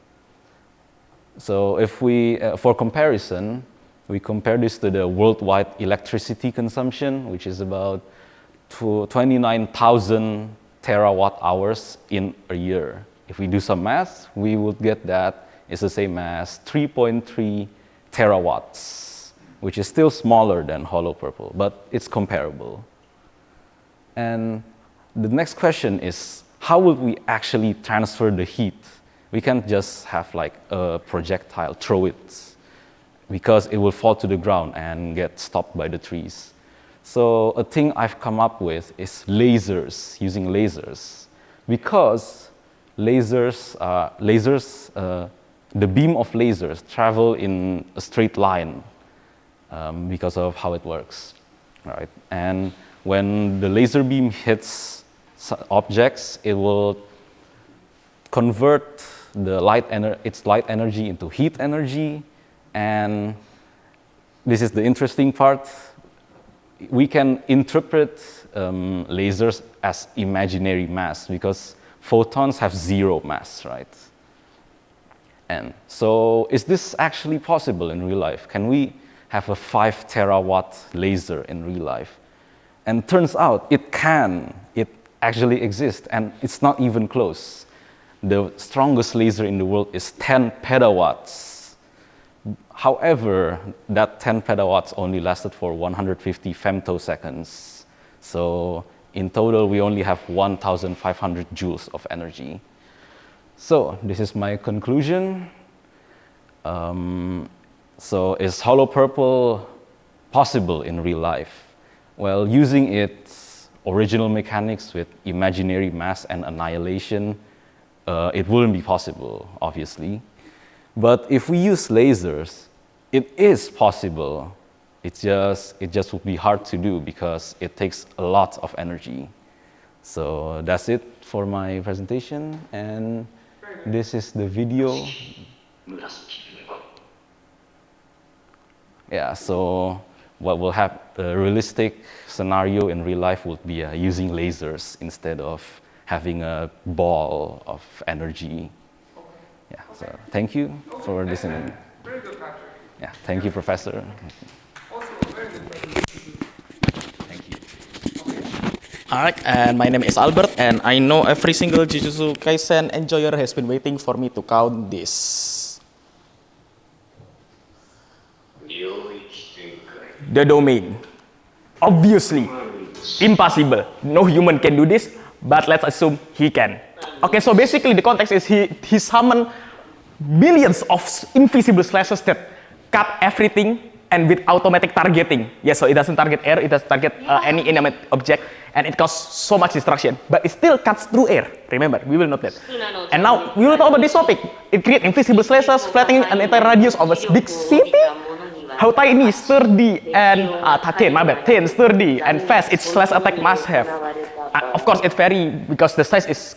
So if we, for comparison, we compare this to the worldwide electricity consumption, which is about 29,000 terawatt hours in a year. If we do some math, we would get that it's the same as 3.3 terawatts, which is still smaller than hollow purple, but it's comparable. And the next question is, how would we actually transfer the heat? We can't just have like a projectile, throw it, because it will fall to the ground and get stopped by the trees. So a thing I've come up with is lasers, using lasers. Because lasers, the beam of lasers travel in a straight line because of how it works, right? And when the laser beam hits objects, it will convert its light energy into heat energy. And this is the interesting part. We can interpret lasers as imaginary mass because photons have zero mass, right? And so is this actually possible in real life? Can we have a 5 terawatt laser in real life? And turns out it can. It actually exists, and it's not even close. The strongest laser in the world is 10 petawatts. However, that 10 petawatts only lasted for 150 femtoseconds. So in total, we only have 1,500 joules of energy. So this is my conclusion. So is hollow purple possible in real life? Well, using its original mechanics with imaginary mass and annihilation, it wouldn't be possible, obviously. But if we use lasers, it is possible. It just would be hard to do because it takes a lot of energy. So that's it for my presentation, and this is the video. Yeah, so what will happen, the realistic scenario in real life would be using lasers instead of having a ball of energy. Yeah, so thank you for listening. Very good, Patrick. Yeah, thank you, Professor. Also, very good presentation. Thank you. Alright, and my name is Albert, and I know every single Jujutsu Kaisen enjoyer has been waiting for me to count this. The domain. Obviously, impossible. No human can do this, but let's assume he can. Okay, so basically the context is he summoned millions of invisible slashes that cut everything and with automatic targeting. Yeah, so it doesn't target air, it doesn't target any inanimate object, and it causes so much destruction. But it still cuts through air. Remember, we will note that. And now we will talk about this topic. It creates invisible slashes, flattening an entire radius of a big city. How tiny, sturdy, and thin, sturdy, and fast its slash attack must have. Of course, it varies because the size is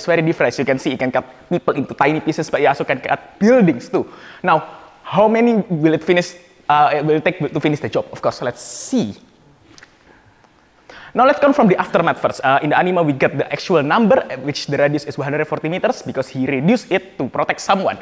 very different. As you can see, it can cut people into tiny pieces, but it also can cut buildings too. Now, how many will it finish? It will take to finish the job? Of course, let's see. Now let's come from the aftermath first. In the anime, we get the actual number, which the radius is 140 meters because he reduced it to protect someone.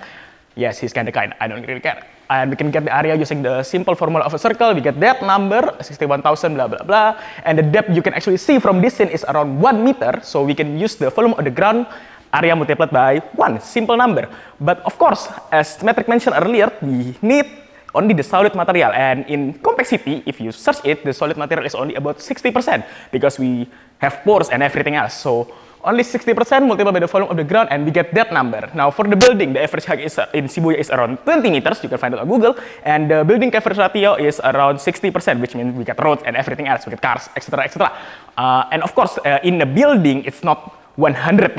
Yes, he's kind. I don't really care. And we can get the area using the simple formula of a circle. We get that number, 61,000, blah, blah, blah. And the depth you can actually see from this scene is around 1 meter. So we can use the volume of the ground area multiplied by 1, simple number. But of course, as Patrick mentioned earlier, we need only the solid material. And in complexity, if you search it, the solid material is only about 60% because we have pores and everything else. So only 60% multiplied by the volume of the ground, and we get that number. Now for the building, the average height is, in Shibuya is around 20 meters. You can find it on Google. And the building coverage ratio is around 60%, which means we get roads and everything else. We get cars, etc., etc. And of course, in the building, it's not 100%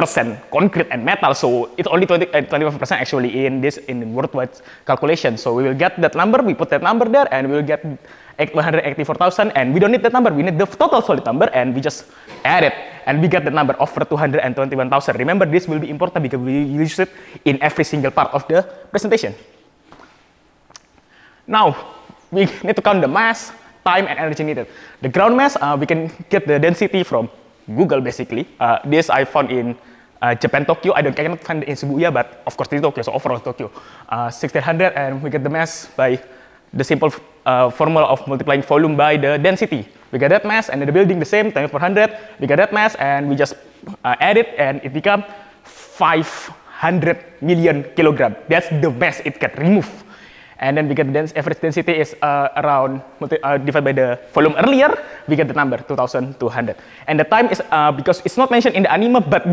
concrete and metal, so it's only 25% actually in worldwide calculation. So we will get that number, we put that number there, and we will get 184,000, and we don't need that number, we need the total solid number, and we just add it, and we get the number over 221,000. Remember, this will be important because we use it in every single part of the presentation. Now, we need to count the mass, time, and energy needed. The ground mass, we can get the density from Google, basically. This I found in Japan, Tokyo. I cannot find it in Shibuya, but of course, this is Tokyo, so overall Tokyo. 1600, and we get the mass by the simple formula of multiplying volume by the density. We get that mass, and then the building the same, times 400. We get that mass, and we just add it, and it becomes 500 million kilogram. That's the mass it can remove. And then we get the average density is around, divided by the volume earlier, we get the number 2200. And the time is, because it's not mentioned in the anime, but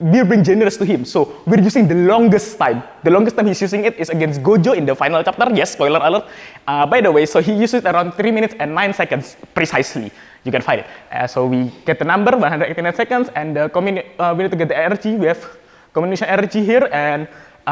we're being generous to him. So we're using the longest time. The longest time he's using it is against Gojo in the final chapter. Yes, spoiler alert. By the way, so he uses it around 3 minutes and 9 seconds precisely. You can find it. So we get the number 189 seconds, and we need to get the energy. We have combination energy here, and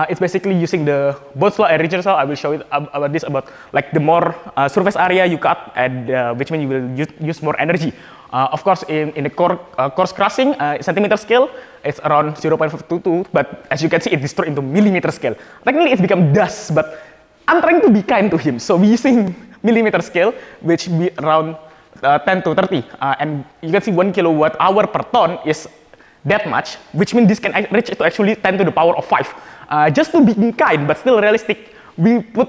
it's basically using the Bose law and Richards law. I will show it about this, about like the more surface area you cut, and which means you will use more energy. Of course, in the coarse crushing centimeter scale, it's around 0.522, but as you can see, it destroyed into millimeter scale. Technically, it's become dust, but I'm trying to be kind to him. So we're using millimeter scale, which be around 10 to 30, and you can see 1 kilowatt hour per ton is that much, which means this can reach to actually 10 to the power of 5. Just to be kind, but still realistic, we put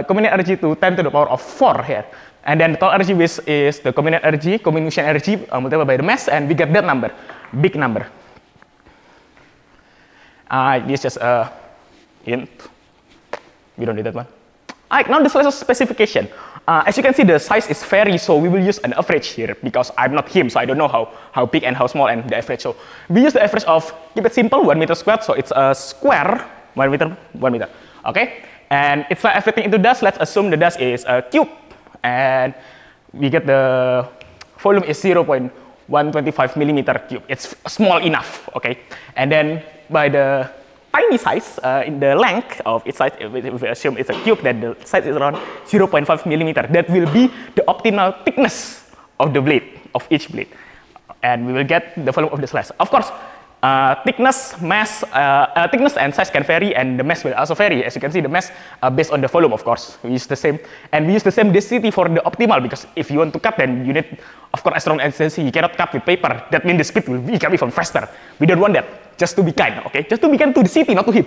combined energy to 10 to the power of 4 here. And then the total energy which is the combined energy, combination energy multiplied by the mass, and we get that number, big number. This is just a hint. We don't need that one. Alright, now the size specification. As you can see, the size is vary, so we will use an average here because I'm not him, so I don't know how big and how small and the average. So we use the average of, keep it simple, 1 meter squared, so it's a square, 1 meter, 1 meter. Okay? And it's like everything into dust. Let's assume the dust is a cube, and we get the volume is 0.125 millimeter cube. It's small enough, okay? And then by the tiny size, in the length of its size, if we assume it's a cube, then the size is around 0.5 millimeter. That will be the optimal thickness of the blade, of each blade. And we will get the volume of the slash. Of course, thickness and size can vary, and the mass will also vary. As you can see, the mass based on the volume, of course. We use the same, and we use the same density for the optimal, because if you want to cut, then you need, of course, as strong as density. You cannot cut with paper. That means the speed will become even faster. We don't want that. Just to be kind, okay? Just to be kind to the city, not to him.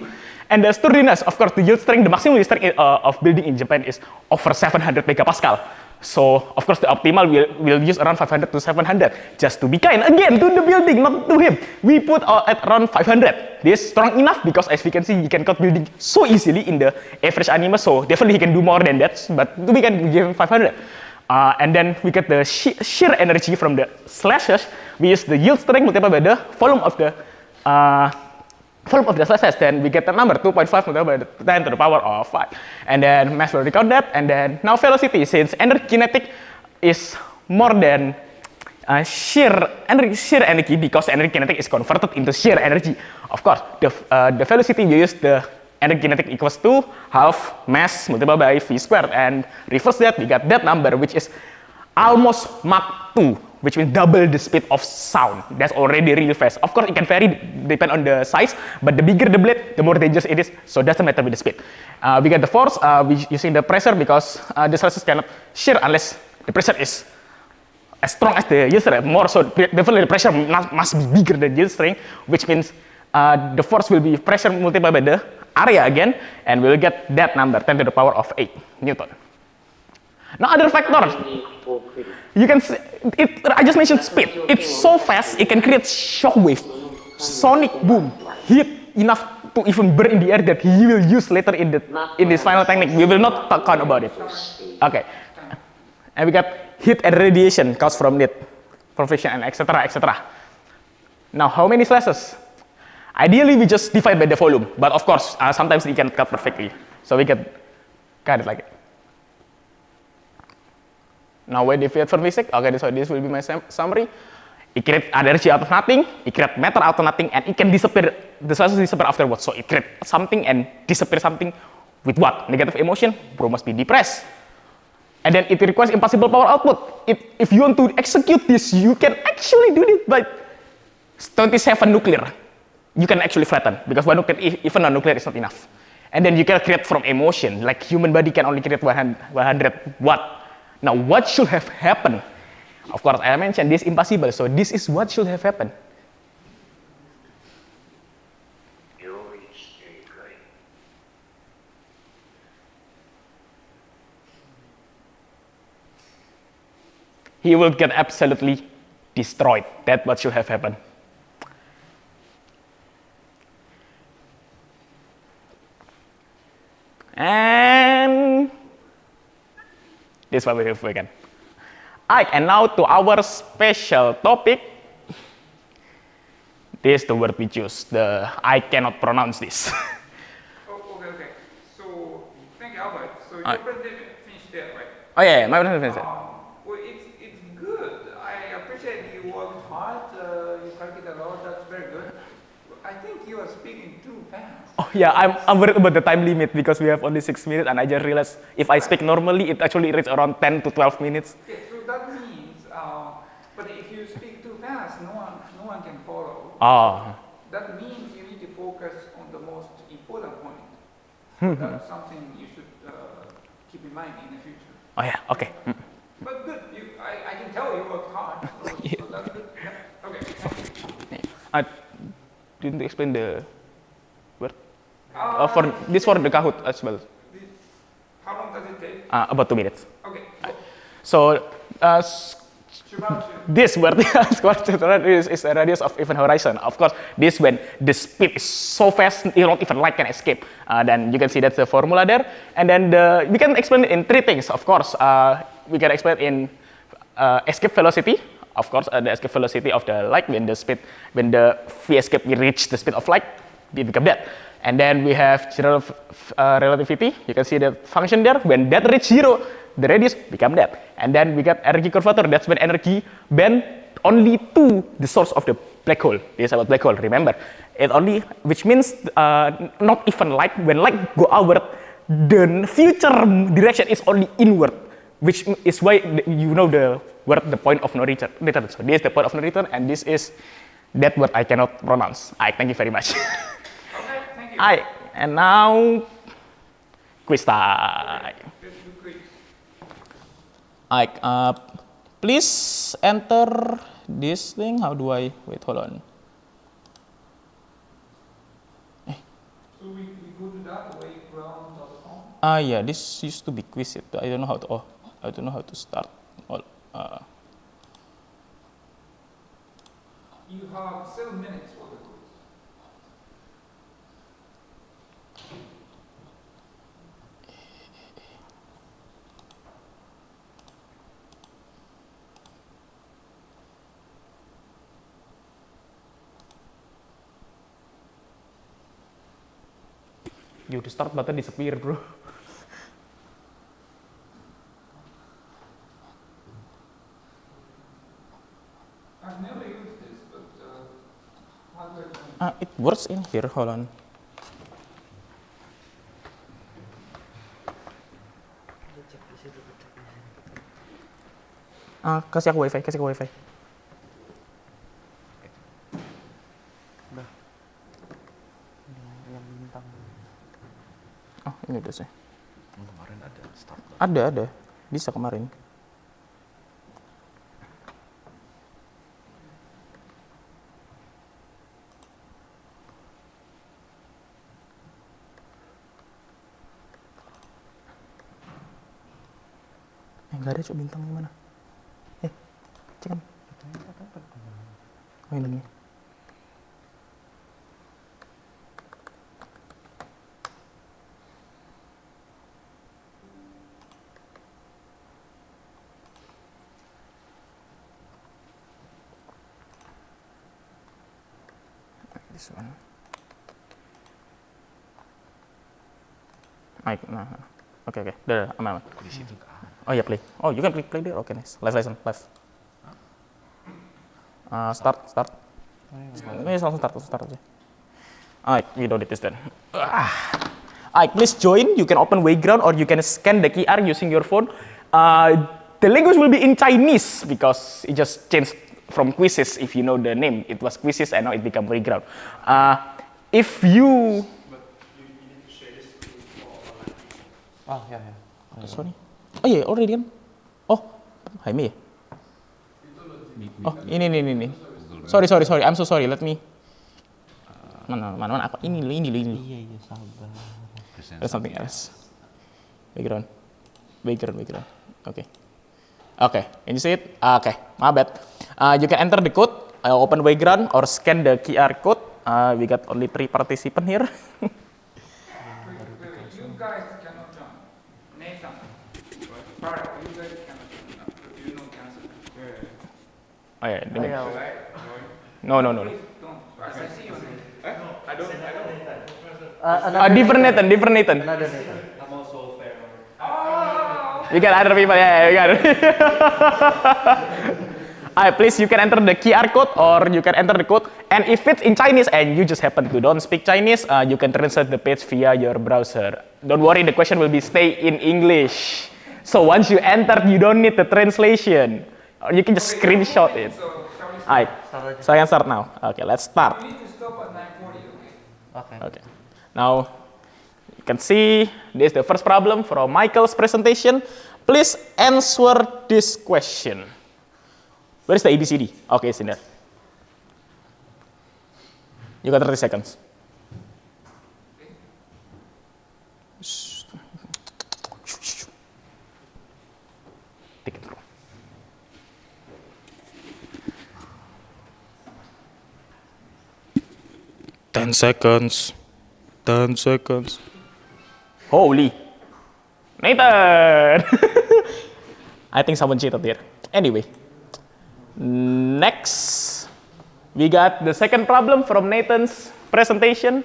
And the sturdiness, of course, the yield strength, the maximum yield strength of building in Japan is over 700 megapascal. So, of course, the optimal will use around 500 to 700. Just to be kind, again, to the building, not to him. We put at around 500. This is strong enough because, as we can see, he can cut building so easily in the average anime. So, definitely he can do more than that. But to be kind, we give him 500. And then we get the shear energy from the slashes. We use the yield strength multiplied by the volume of the slashes, then we get the number 2.5 multiplied by the 10 to the power of 5. And then mass will record that, and then now velocity, since energy kinetic is more than shear energy, because energy kinetic is converted into shear energy. Of course, the velocity we use the energy kinetic equals to half mass multiplied by v squared, and reverse that, we got that number, which is almost Mach 2, which means double the speed of sound. That's already really fast. Of course, it can vary, depend on the size, but the bigger the blade, the more dangerous it is, so it doesn't matter with the speed. We get the force, we using the pressure, because the slashes cannot shear unless the pressure is as strong as the yield strength, more, so definitely the pressure must be bigger than yield strength, which means the force will be pressure multiplied by the area again, and we'll get that number, 10 to the power of 8 Newton. Now other factors, you can see, I just mentioned speed. It's so fast, it can create shock wave, sonic boom, heat enough to even burn in the air that he will use later in this final technique. We will not talk about it. Okay, and we got heat and radiation caused from it, from friction, and etc., etc. Now, how many slashes? Ideally, we just divide by the volume, but of course, sometimes it can cut perfectly, so we can cut it like it. Now, we deviate from physics. Okay, so this will be my summary. It creates energy out of nothing, it creates matter out of nothing, and it can disappear. The slashes disappear afterwards. So it creates something and disappear something with what? Negative emotion. Bro must be depressed. And then it requires impossible power output. If you want to execute this, you can actually do it by 27 nuclear. You can actually flatten, because one nuclear, even a nuclear, is not enough. And then you can create from emotion, like human body can only create 100 watt. Now, what should have happened? Of course, I mentioned this impossible, so this is what should have happened. He will get absolutely destroyed. That's what should have happened. And this is what we have again. Alright, and now to our special topic. This is the word we choose. I cannot pronounce this. Okay. So, thank you, Albert. So, your presentation finished there, right? Oh yeah, my presentation finished. Well, it's good. I appreciate you worked hard. You calculated a lot. That's very good. I think you are speaking too fast. Oh yeah, I'm worried about the time limit because we have only 6 minutes, and I just realized if I speak normally, it actually reaches around 10 to 12 minutes. Okay, so that means, but if you speak too fast, no one can follow. Oh. That means you need to focus on the most important point. That's something you should keep in mind in the future. Oh yeah, okay. But good, I can tell you worked hard. So that's good. Yeah. Okay, thank you. I didn't explain the word. For the Kahoot as well. How long does it take? About 2 minutes. Okay. So this word is a radius of event horizon. Of course, this when the speed is so fast, you don't even light can escape. Then you can see that's the formula there. And then we can explain it in 3 things. Of course, we can explain in escape velocity. Of course, the escape velocity of the light when the v escape will reach the speed of light, it becomes that. And then we have general relativity. You can see the function there. When that reaches 0, the radius become that. And then we got energy curvature. That's when energy bend only to the source of the black hole. This is about black hole. Remember, which means not even light. When light go outward, the future direction is only inward, which is why you know the point of no return. So this is the point of no return, and this is that word I cannot pronounce. Thank you very much. Okay, thank you. And now quiz time. Let's do quiz. Please enter this thing. How do I wait? Hold on. So we go to that wayground.com. Yeah, this used to be quiz. I don't know how to. I don't know how to start. You have 7 minutes for the quiz. The start button disappear, bro. I've never used this, but how do I do it? It works in here. Hold on. Kasih aku wifi. Oh, ini udah sih. Kemarin ada start. Ada. Bisa kemarin. Nggak ada, bintang gimana? Cek kan? Oh, ini. This one. Nah. Okay. Udah, aman. Di situ kan. Oh ya, play. Oh, you can play there. Okay, nice. Live lesson, live. Start. Ini langsung start aja. Alright, we don't need this then. Alright, please join. You can open Wayground or you can scan the QR using your phone. The language will be in Chinese because it just changed from quizzes. If you know the name, it was quizzes and now it became Wayground. If you... But you need to share this. Oh, yeah. Sorry. Oh iya, already kan? Oh, Jaime ya? Oh, ini. Sorry. I'm so sorry. Let me. Mana? Apa? Ini. Iya, sabar. There's something else. Background. Okay. Can you see it? Okay, my bad. You can enter the code, open background, or scan the QR code. We got only 3 participants here. You guys cannot join. Nathan, Barrett, you guys cannot join. You know cancer. Oh yeah, No. no. Please don't. I see your name. Different Nathan. Another Nathan. We got other people, yeah, we got it. Alright, please, you can enter the QR code or you can enter the code. And if it's in Chinese and you just happen to don't speak Chinese, you can translate the page via your browser. Don't worry, the question will be stay in English. So once you enter, you don't need the translation. Or you can just screenshot it. So, shall we start? Alright, so I can start now. Okay, let's start. We need to stop at 9:40, okay? Okay. Now, you can see this is the first problem from Michael's presentation. Please answer this question. Where is the ABCD? Okay, it's in there. You got 30 seconds. Take it through. 10 seconds. Holy. Nathan! I think someone cheated here. Anyway. Next. We got the second problem from Nathan's presentation.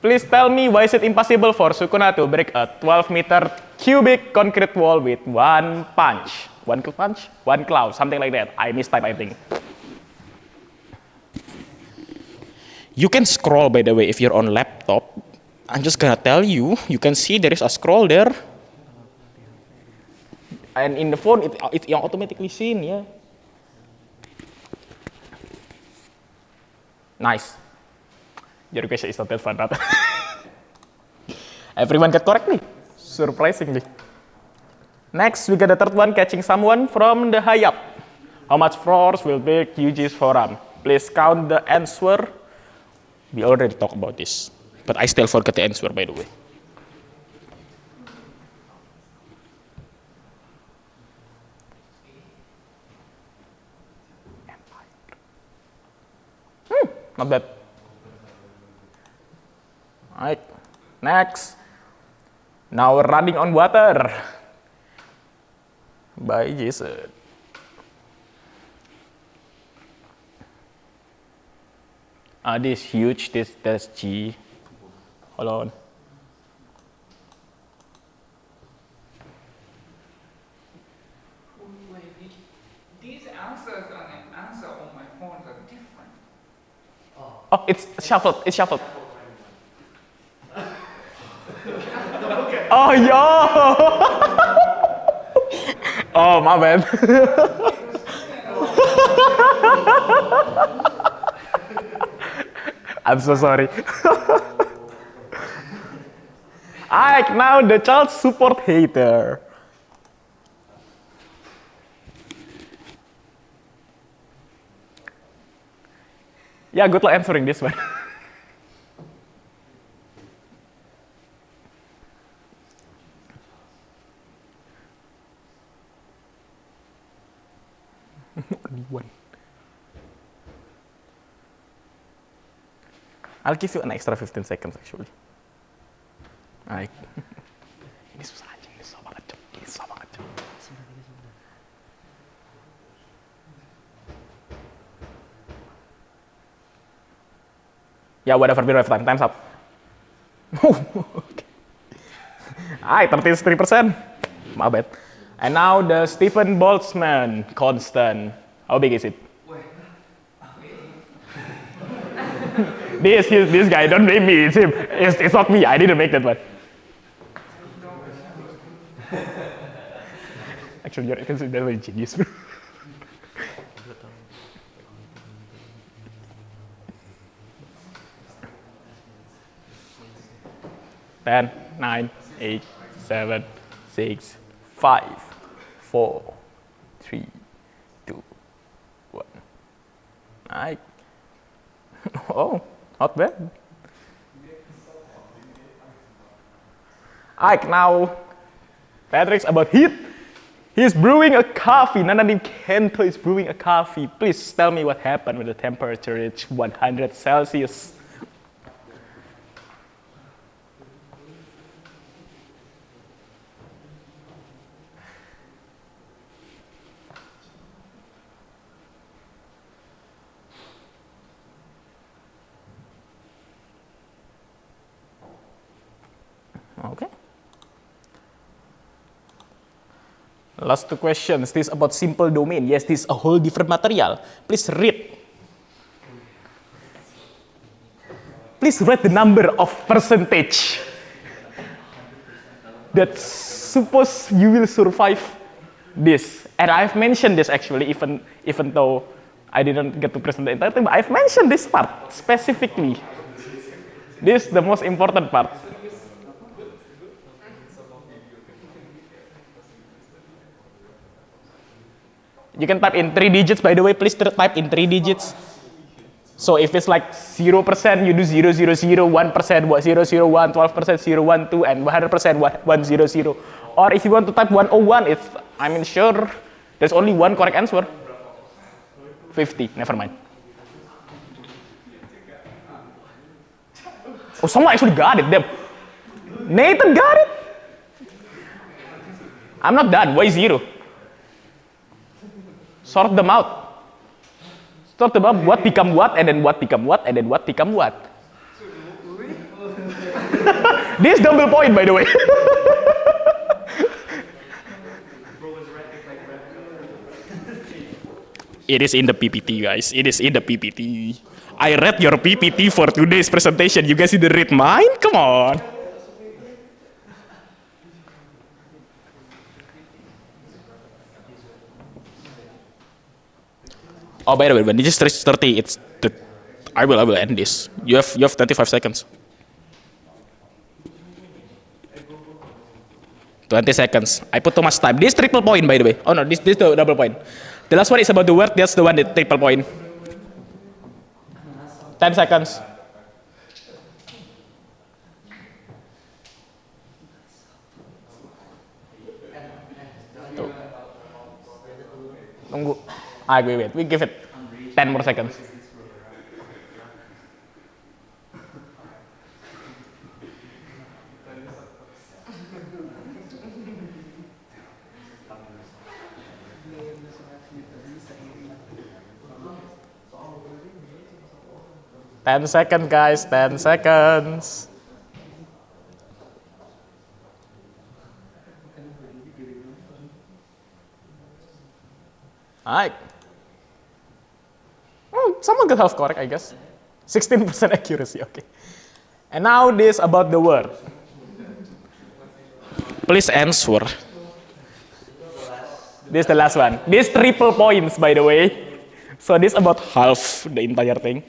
Please tell me why is it impossible for Sukuna to break a 12-meter cubic concrete wall with one punch? One claw, something like that. I mistyped, I think. You can scroll, by the way, if you're on laptop. I'm just gonna tell you, you can see there is a scroll there. And in the phone, it's automatically seen, yeah. Nice. Your question is not that fun, but everyone got correctly, surprisingly. Next, we got the third one, catching someone from the high up. How much force will break Yuji's forearm? Please count the answer. We already talked about this, but I still forgot the answer, by the way. Not bad. Alright, next. Now we're running on water. By Jason. This huge, that's G. Hold on. Wait, these answers and answer on my phone are different. Oh, it's shuffled. Oh, yo! Oh, my bad. I'm so sorry. Alright, now the child support hater. Yeah, good luck answering this one. Only one. I'll give you an extra 15 seconds actually. Alright. Ini susah aja, ini susah banget. Yeah, whatever, we don't have time. Time's up. Okay. Alright, 33%. My bad. And now the Stephen Boltzmann constant. How big is it? This guy, don't blame me, it's him. It's not me, I didn't make that one. Actually, you're considered a genius. 10, 9, 8, 7, 6, 5, 4, 3, 2, 1. Alright. Oh, not bad. Alright, now Patrick's about heat. He's brewing a coffee. Nana named Kento is brewing a coffee. Please tell me what happened when the temperature reached 100 Celsius. Okay. Last two questions. This is about simple domain. Yes, this is a whole different material. Please read. Please write the number of percentage that suppose you will survive this. And I've mentioned this actually, even though I didn't get to present the entire thing, but I've mentioned this part specifically. This is the most important part. You can type in 3 digits, by the way, please type in 3 digits. So if it's like 0%, you do 0, 0, 0, 1%, 0, 0, 1, 12%, 0, 1, 2, and 100%, 1, 0, 0. Or if you want to type 101, I'm sure there's only one correct answer. 50, never mind. Oh, someone actually got it, damn. Nathan got it? I'm not done, why 0? Sort them out. Sort them out, what become what, and then what become what, and then what become what. This double point, by the way. It is in the PPT, guys. It is in the PPT. I read your PPT for today's presentation. You guys didn't read mine? Come on. Oh, by the way, when this is 30, I will end this. You have 25 seconds. 20 seconds. I put too much time. This triple point, by the way. Oh no, this the double point. The last one is about the word. That's the one that triple point. 10 seconds. Tuh. Tunggu. Wait. We give it 10 more seconds. Ten seconds, guys. 10 seconds. Alright. Someone got half correct, I guess. 16% accuracy, okay. And now this about the word. Please answer. This is the last one. This triple points, by the way. So this about half the entire thing.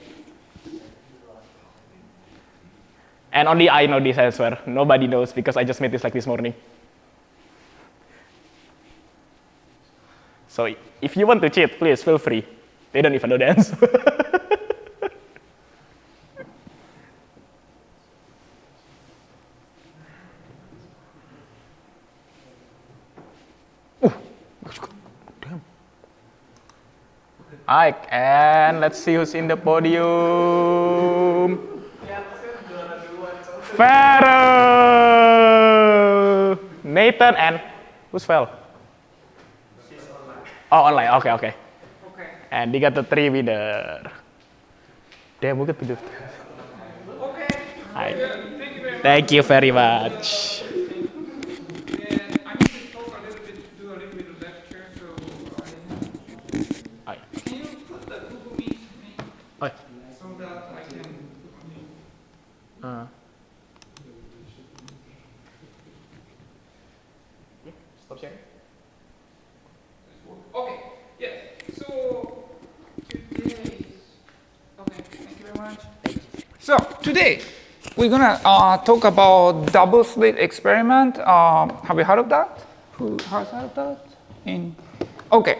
And only I know this answer. Nobody knows because I just made this like this morning. So if you want to cheat, please feel free. They don't even know the answer. Damn. Alright, and let's see who's in the podium. Farrell, Nathan, and who's fell? Oh, online. Okay. And they got the 3 winner. Damn, look at the. Okay. Hi. Thank you very much. Thank you very much. And I need to talk a little bit, do a little bit of lecture, so Hi. can you put the Google Meet me Hi. so that I can. Stop sharing. Okay, yes. So today, okay, thank you very much. So today we're gonna talk about double slit experiment. Have you heard of that? Who has heard of that? Okay,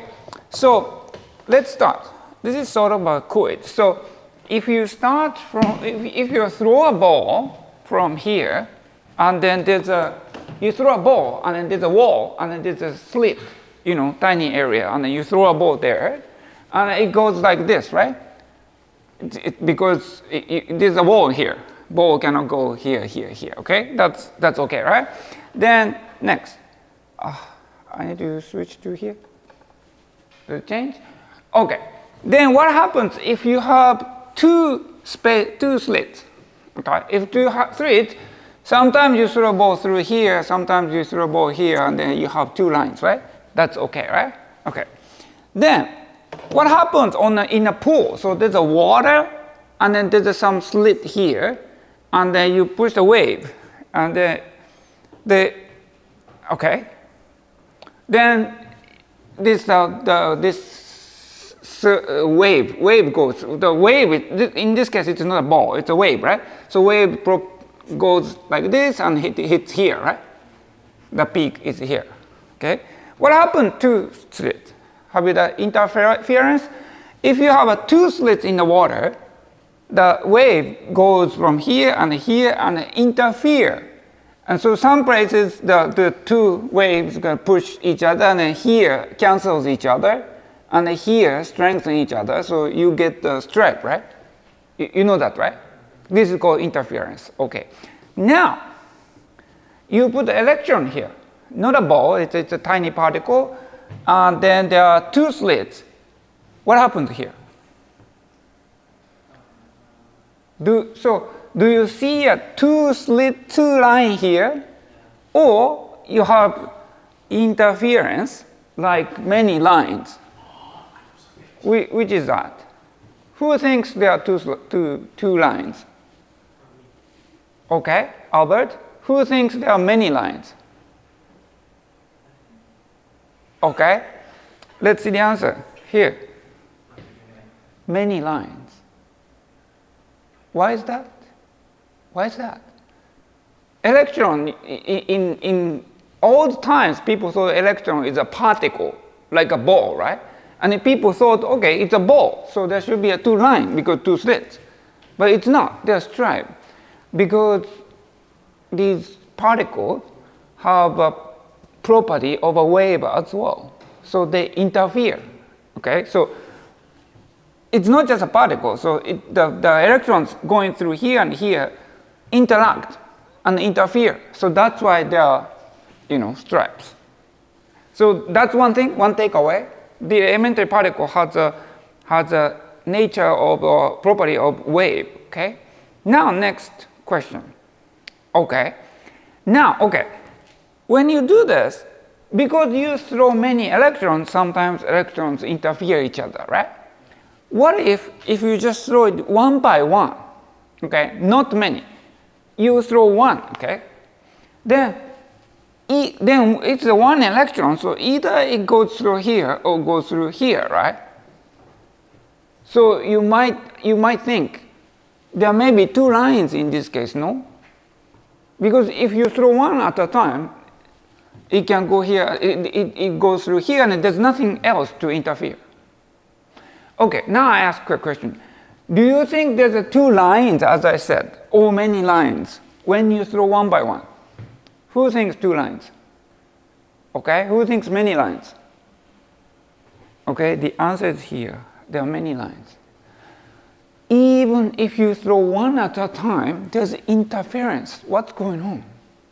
so let's start. This is sort of a quiz. So if you start from, if you throw a ball from here, and then you throw a ball, and then there's a wall, and then there's a slit, tiny area, and then you throw a ball there, and it goes like this, right? Because there's a wall here. Ball cannot go here, here, here, okay? That's okay, right? Then next, I need to switch to here. Does it change? Okay. Then what happens if you have two slits? Okay. If you have slits, sometimes you throw a ball through here, sometimes you throw a ball here, and then you have two lines, right? That's okay, right? Okay. Then what happens in a pool? So there's a water, and then there's some slit here, and then you push the wave, and then okay. Then this wave goes. The wave, in this case, it's not a ball; it's a wave, right? So wave goes like this and hits here, right? The peak is here. Okay. What happened to slits? Have you the interference? If you have two slits in the water, the wave goes from here and interfere. And so some places the two waves are going to push each other, and then here cancels each other, and then here strengthen each other, so you get the stripe, right? You know that, right? This is called interference. Okay. Now, you put the electron here, not a ball, it's a tiny particle, and then there are two slits. What happens here? Do you see a two line here, or you have interference like many lines? Which is that? Who thinks there are two lines? Okay, Albert. Who thinks there are many lines? Okay, let's see the answer here. Many lines. Why is that? Why is that? Electron, in old times, people thought electron is a particle, like a ball, right? And people thought, okay, it's a ball, so there should be a two line because two slits. But it's not, they're striped. Because these particles have a property of a wave as well. So they interfere, okay? So it's not just a particle, so the electrons going through here and here interact and interfere. So that's why there are, stripes. So that's one thing, one takeaway. The elementary particle has a nature of or property of wave, okay? Now next question. Okay. Now, okay. When you do this, because you throw many electrons, sometimes electrons interfere each other, right? What if you just throw it one by one, okay? Not many. You throw one, okay? Then it's a one electron, so either it goes through here or goes through here, right? So you might think there may be two lines in this case, no? Because if you throw one at a time, it can go here, it goes through here, and there's nothing else to interfere. Okay, now I ask a question. Do you think there's two lines, as I said, or many lines, when you throw one by one? Who thinks two lines? Okay, who thinks many lines? Okay, the answer is here. There are many lines. Even if you throw one at a time, there's interference. What's going on?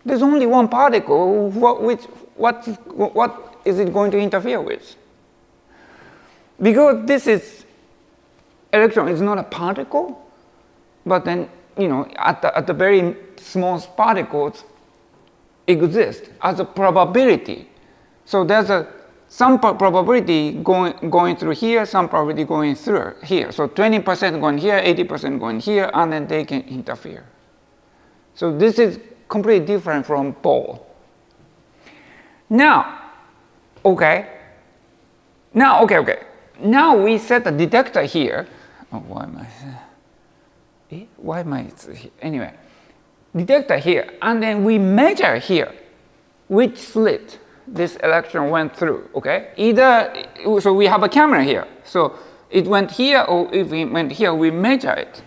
There's only one particle. What is it going to interfere with? Because this electron is not a particle, but then, at the very small particles exist as a probability. So there's some probability going through here, some probability going through here. So 20% going here, 80% going here, and then they can interfere. So this is completely different from ball. Now, okay. Now we set a detector here. Oh, why am I? Anyway, detector here, and then we measure here which slit this electron went through, okay? So we have a camera here. So it went here, or if it went here, we measure it.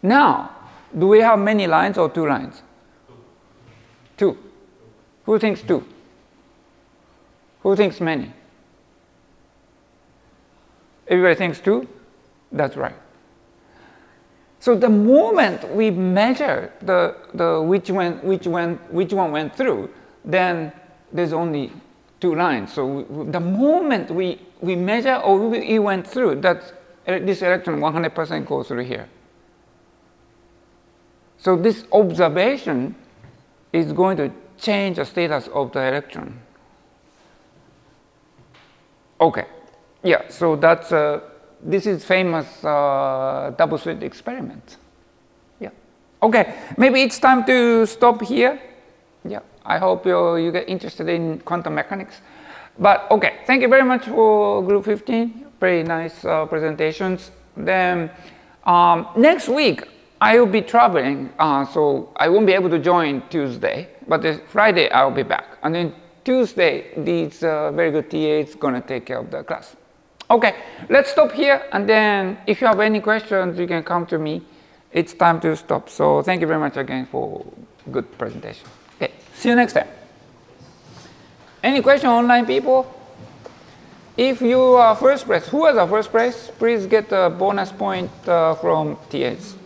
Now, do we have many lines or 2 lines? 2. Who thinks 2? Who thinks many? Everybody thinks 2? That's right. So the moment we measure which one went through, then there's only 2 lines. So the moment we measure or it went through, this electron 100% goes through here. So this observation is going to change the status of the electron. Okay, yeah, so that's, this is famous double slit experiment. Yeah, okay, maybe it's time to stop here. Yeah, I hope you get interested in quantum mechanics. But okay, thank you very much for group 15, very nice presentations. Then next week, I will be traveling, so I won't be able to join Tuesday, but this Friday I'll be back. And then Tuesday, these very good TAs gonna take care of the class. Okay, let's stop here, and then if you have any questions, you can come to me. It's time to stop. So thank you very much again for good presentation. Okay, see you next time. Any question, online people? If you are first place, who was our first place? Please get a bonus point from TAs.